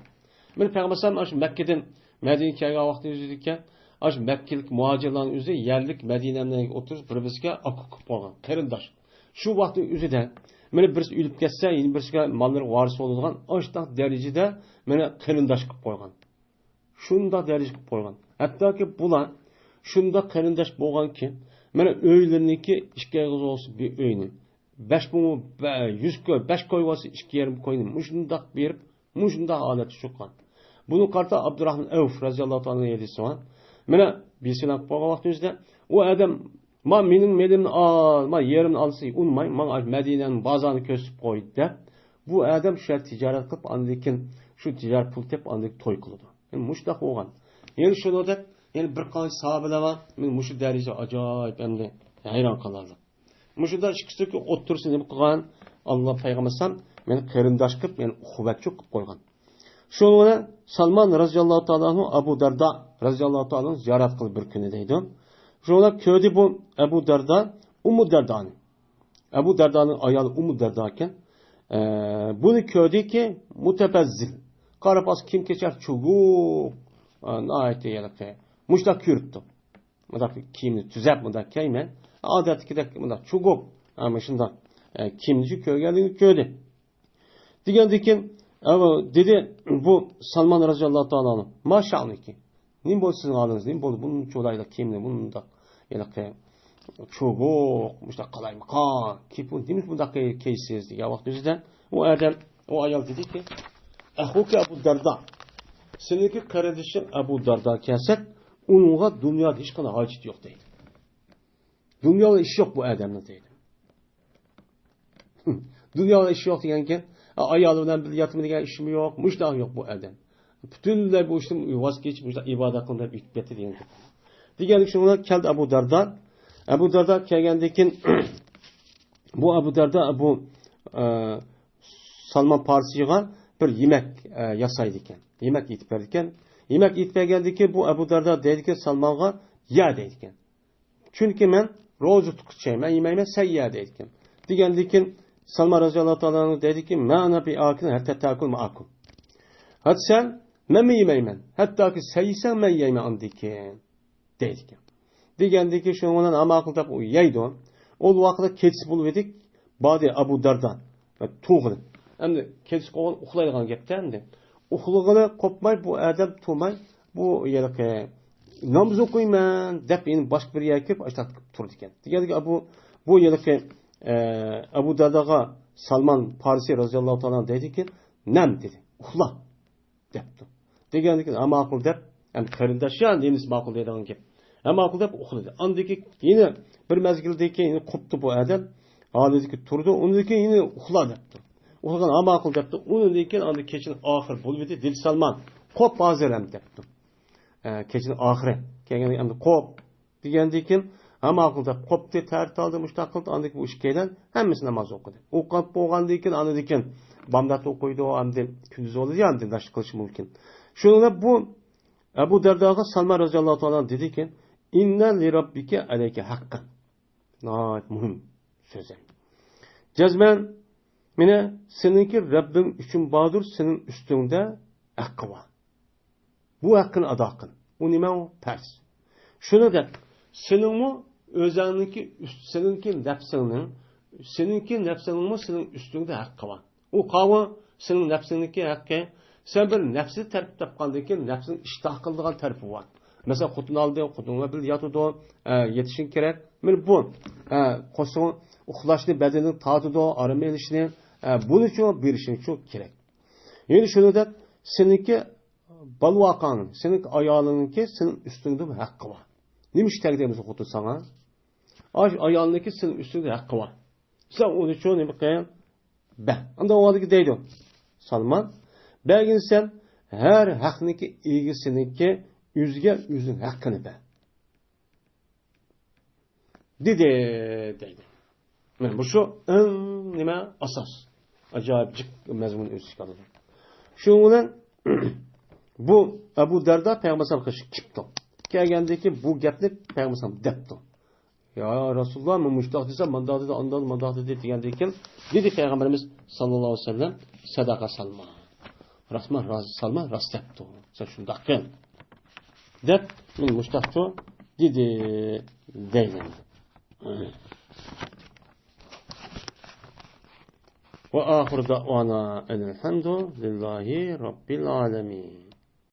Men Peygamberimiz shu Makkadan Madinaga kelgan vaqtda o'zida Aş Mekkelik muhacirlerin üzü yerlik Medine'den oturup birbirine akıl qilib qarindosh. Şu vaqtın üzüde meni birisi ölüp ketsa, yeni birisiga malları varis bo'ladigan oshta darajada meni qarindosh qilib qo'ygan. Shunda daraja qilib qo'ygan. Hattoki bular shunda qarindosh bo'lganki, meni o'ylarniki 2 og'iz olsa bir o'yni. 100 koy, 5 koy olsa 2,5 koyni. Mushundaq berib, mushundaq holat chiqqan. Bunu qarta Abdurrahman Avf raziyallohu ta'ala edisi var. Mene bir silah boğa vaxtımızda o adam benim yerimni alsa unmay, Medine'nin bazarını kösüp koydu da bu adam şu ticaret qilib andikin şu ticaret pul tep andik toy qildi. Yani muştaq olgan. Yani şunu da yani bir qancha sahabeler var. Men muşu daraja ajoyib endi hayron qolardim. Muşuda ikkisi o'ttirsin deb qilgan Alloh payg'ambar meni qarindosh qilib, yani uqubatchi qilib qo'ygan. Şunu Salman raziyallohu ta'ala Abu Darda raziyallohu ta'ala ziyorat qilib bir kuni deydi. Şunu ko'rdi bu Abu Darda, Ummu Dardani. Abu Dardaning ayoli Ummu Darda ekan. Buni ko'rdiki mutafazzil. Qarapas kim kechar chuguq. Nayt yalaqi. Mushtaq ko'ribdi. Mudaq kiyimni tuzab mudaq kiyman. Odatdagidek mudaq chuguq. Ama shunda kiyimni ko'rganligini ko'rdi. Degandan dedi bu Salman raziyallohu ta'ala maşallah nim bo'lsin haliniz nim bo'ldi bunun cho'layda kiyimni bunda yalaqi cho'goq mushta qalaymi qon kipun nimiz bunda kiysiz degan vaqtida u adam o ayol dediki ahuka Abu Darda seniki qarindishing Abu Darda kelsa unga dunyoda hech qanday hojat yo'q deydi. Dunyoda ish yo'q bu odamning deydi. Dunyoda ish yo'q deganki ayol bilan bir yotmi degan ishim yo'q, mushtaq yo'q bu adam. Butunlay bu ishdan voz kechib ibodat qilib o'tib ketdi degan. Deganlik shunga keldi Abu Darda. Abu Darda kelgandan bu Abu Darda bu Salman Farisiga bir yemek yasaydı ekan. Yemek yetib berdi ekan. Yemek yetib bergandan bu Abu Darda dedi ki Salman'a ya dedi ekan. Çünkü men ro'za tutquchayman, yemayman, sen ya dedi ekan. Degandan Salman roziyallohu ta'ala dedi ki "Mana bi akil hatta ta'kul ma'akum." Hatta sen men mi yemayman? Hatta ki sen yesen men yeyman andikin. Dedi ekan. Degandan keyin shundan amaqil deb u yeydi. O vaqtda keçib bo'lib edik. Badi Abu Darda to'g'ri. Endi keçib qolgan uxlaydigan gapda endi. Uxlag'ini qopmay bu adam to'may bu yerga namoz o'qiyman deb endi boshqa bir yerga kirib ashtat turdi ekan. Degandan bu yerga Abu Dardaga Salman Farisi roziyallohu ta'ala dediki, "Nam" dedi. "Uxla" debdi. Degandan keyin amaqil deb, endi qarindoshlar deymiz ma'qul deydigan gap. Amaqil deb uxladi. Andiki yine bir mezgildan keyin qopdi bu adam. Halidiki turdi, undan keyin yine uxla debdi. Uxlagan amaqil debdi. Undan keyin andi kechin oxir bo'lib edi. Dil Salman qop hozir ham debdi. Kechin oxiri kelgan endi qop degandan keyin amaqil deb qopdi, tart oldi, mustaqil andiki bu ishkaydan hammasi namoz o'qidi. O'qib bo'lgandan keyin andikin bomdat o'qiydi, endi kunduz bo'ladi, endi dash qilish mumkin. Shunda bu Abu Dardaga Salman roziyallohu ta'ala dediki, "Inna li robbika alayka haqqan." Nayet muhim söz. Cezmen mine seninki Rabbim üçün badur senin üstünde hakkı var. Bu hakkını ada kıl. O nime o? Pers. Şunu de senin seninki nefsinin mu senin üstünde hakkı var. O kavga senin nefsininki hakkı. Sen bir nefsi terp tapkandaki nefsin iştah kıldığın terpi var. Mesela kutun aldı, kutunla bir yatıdı, yetişin gerek. Bu koşun uxlashni bedenin tatıdı, arama elişini, bunun için bir işin çok gerek. Yani şunu da seninki balvakanın, senin ayağınınki senin üstünde bir hakkı var. Neymiş tekdemizi kutun sana? Ayağınınki senin üstünde hakkı var. Sen onun için ne bakayım? Ben. Anda o adı deydi. Salman. Belki sen her hakkınki ilgisininki üzge üzün hakkını be. Dedi. Yani bu şu nime asas. Acayipcik mezmun öz çıkardı. Şundan bu Abu Darda Peygamber kışı çıktı. Gelgendeki bu gapni Peygamber depti. Ya Resulullah mı müştak dese mandat dedi, mandat dedi diyendeyken dedi Peygamberimiz sallallahu aleyhi ve sellem sadaka salma. Salma rast yaptı. Sen şunda kıl. Dep min müştaktı dedi deylen. Ve ahir da'vana elhamdülillahi rabbil alemin.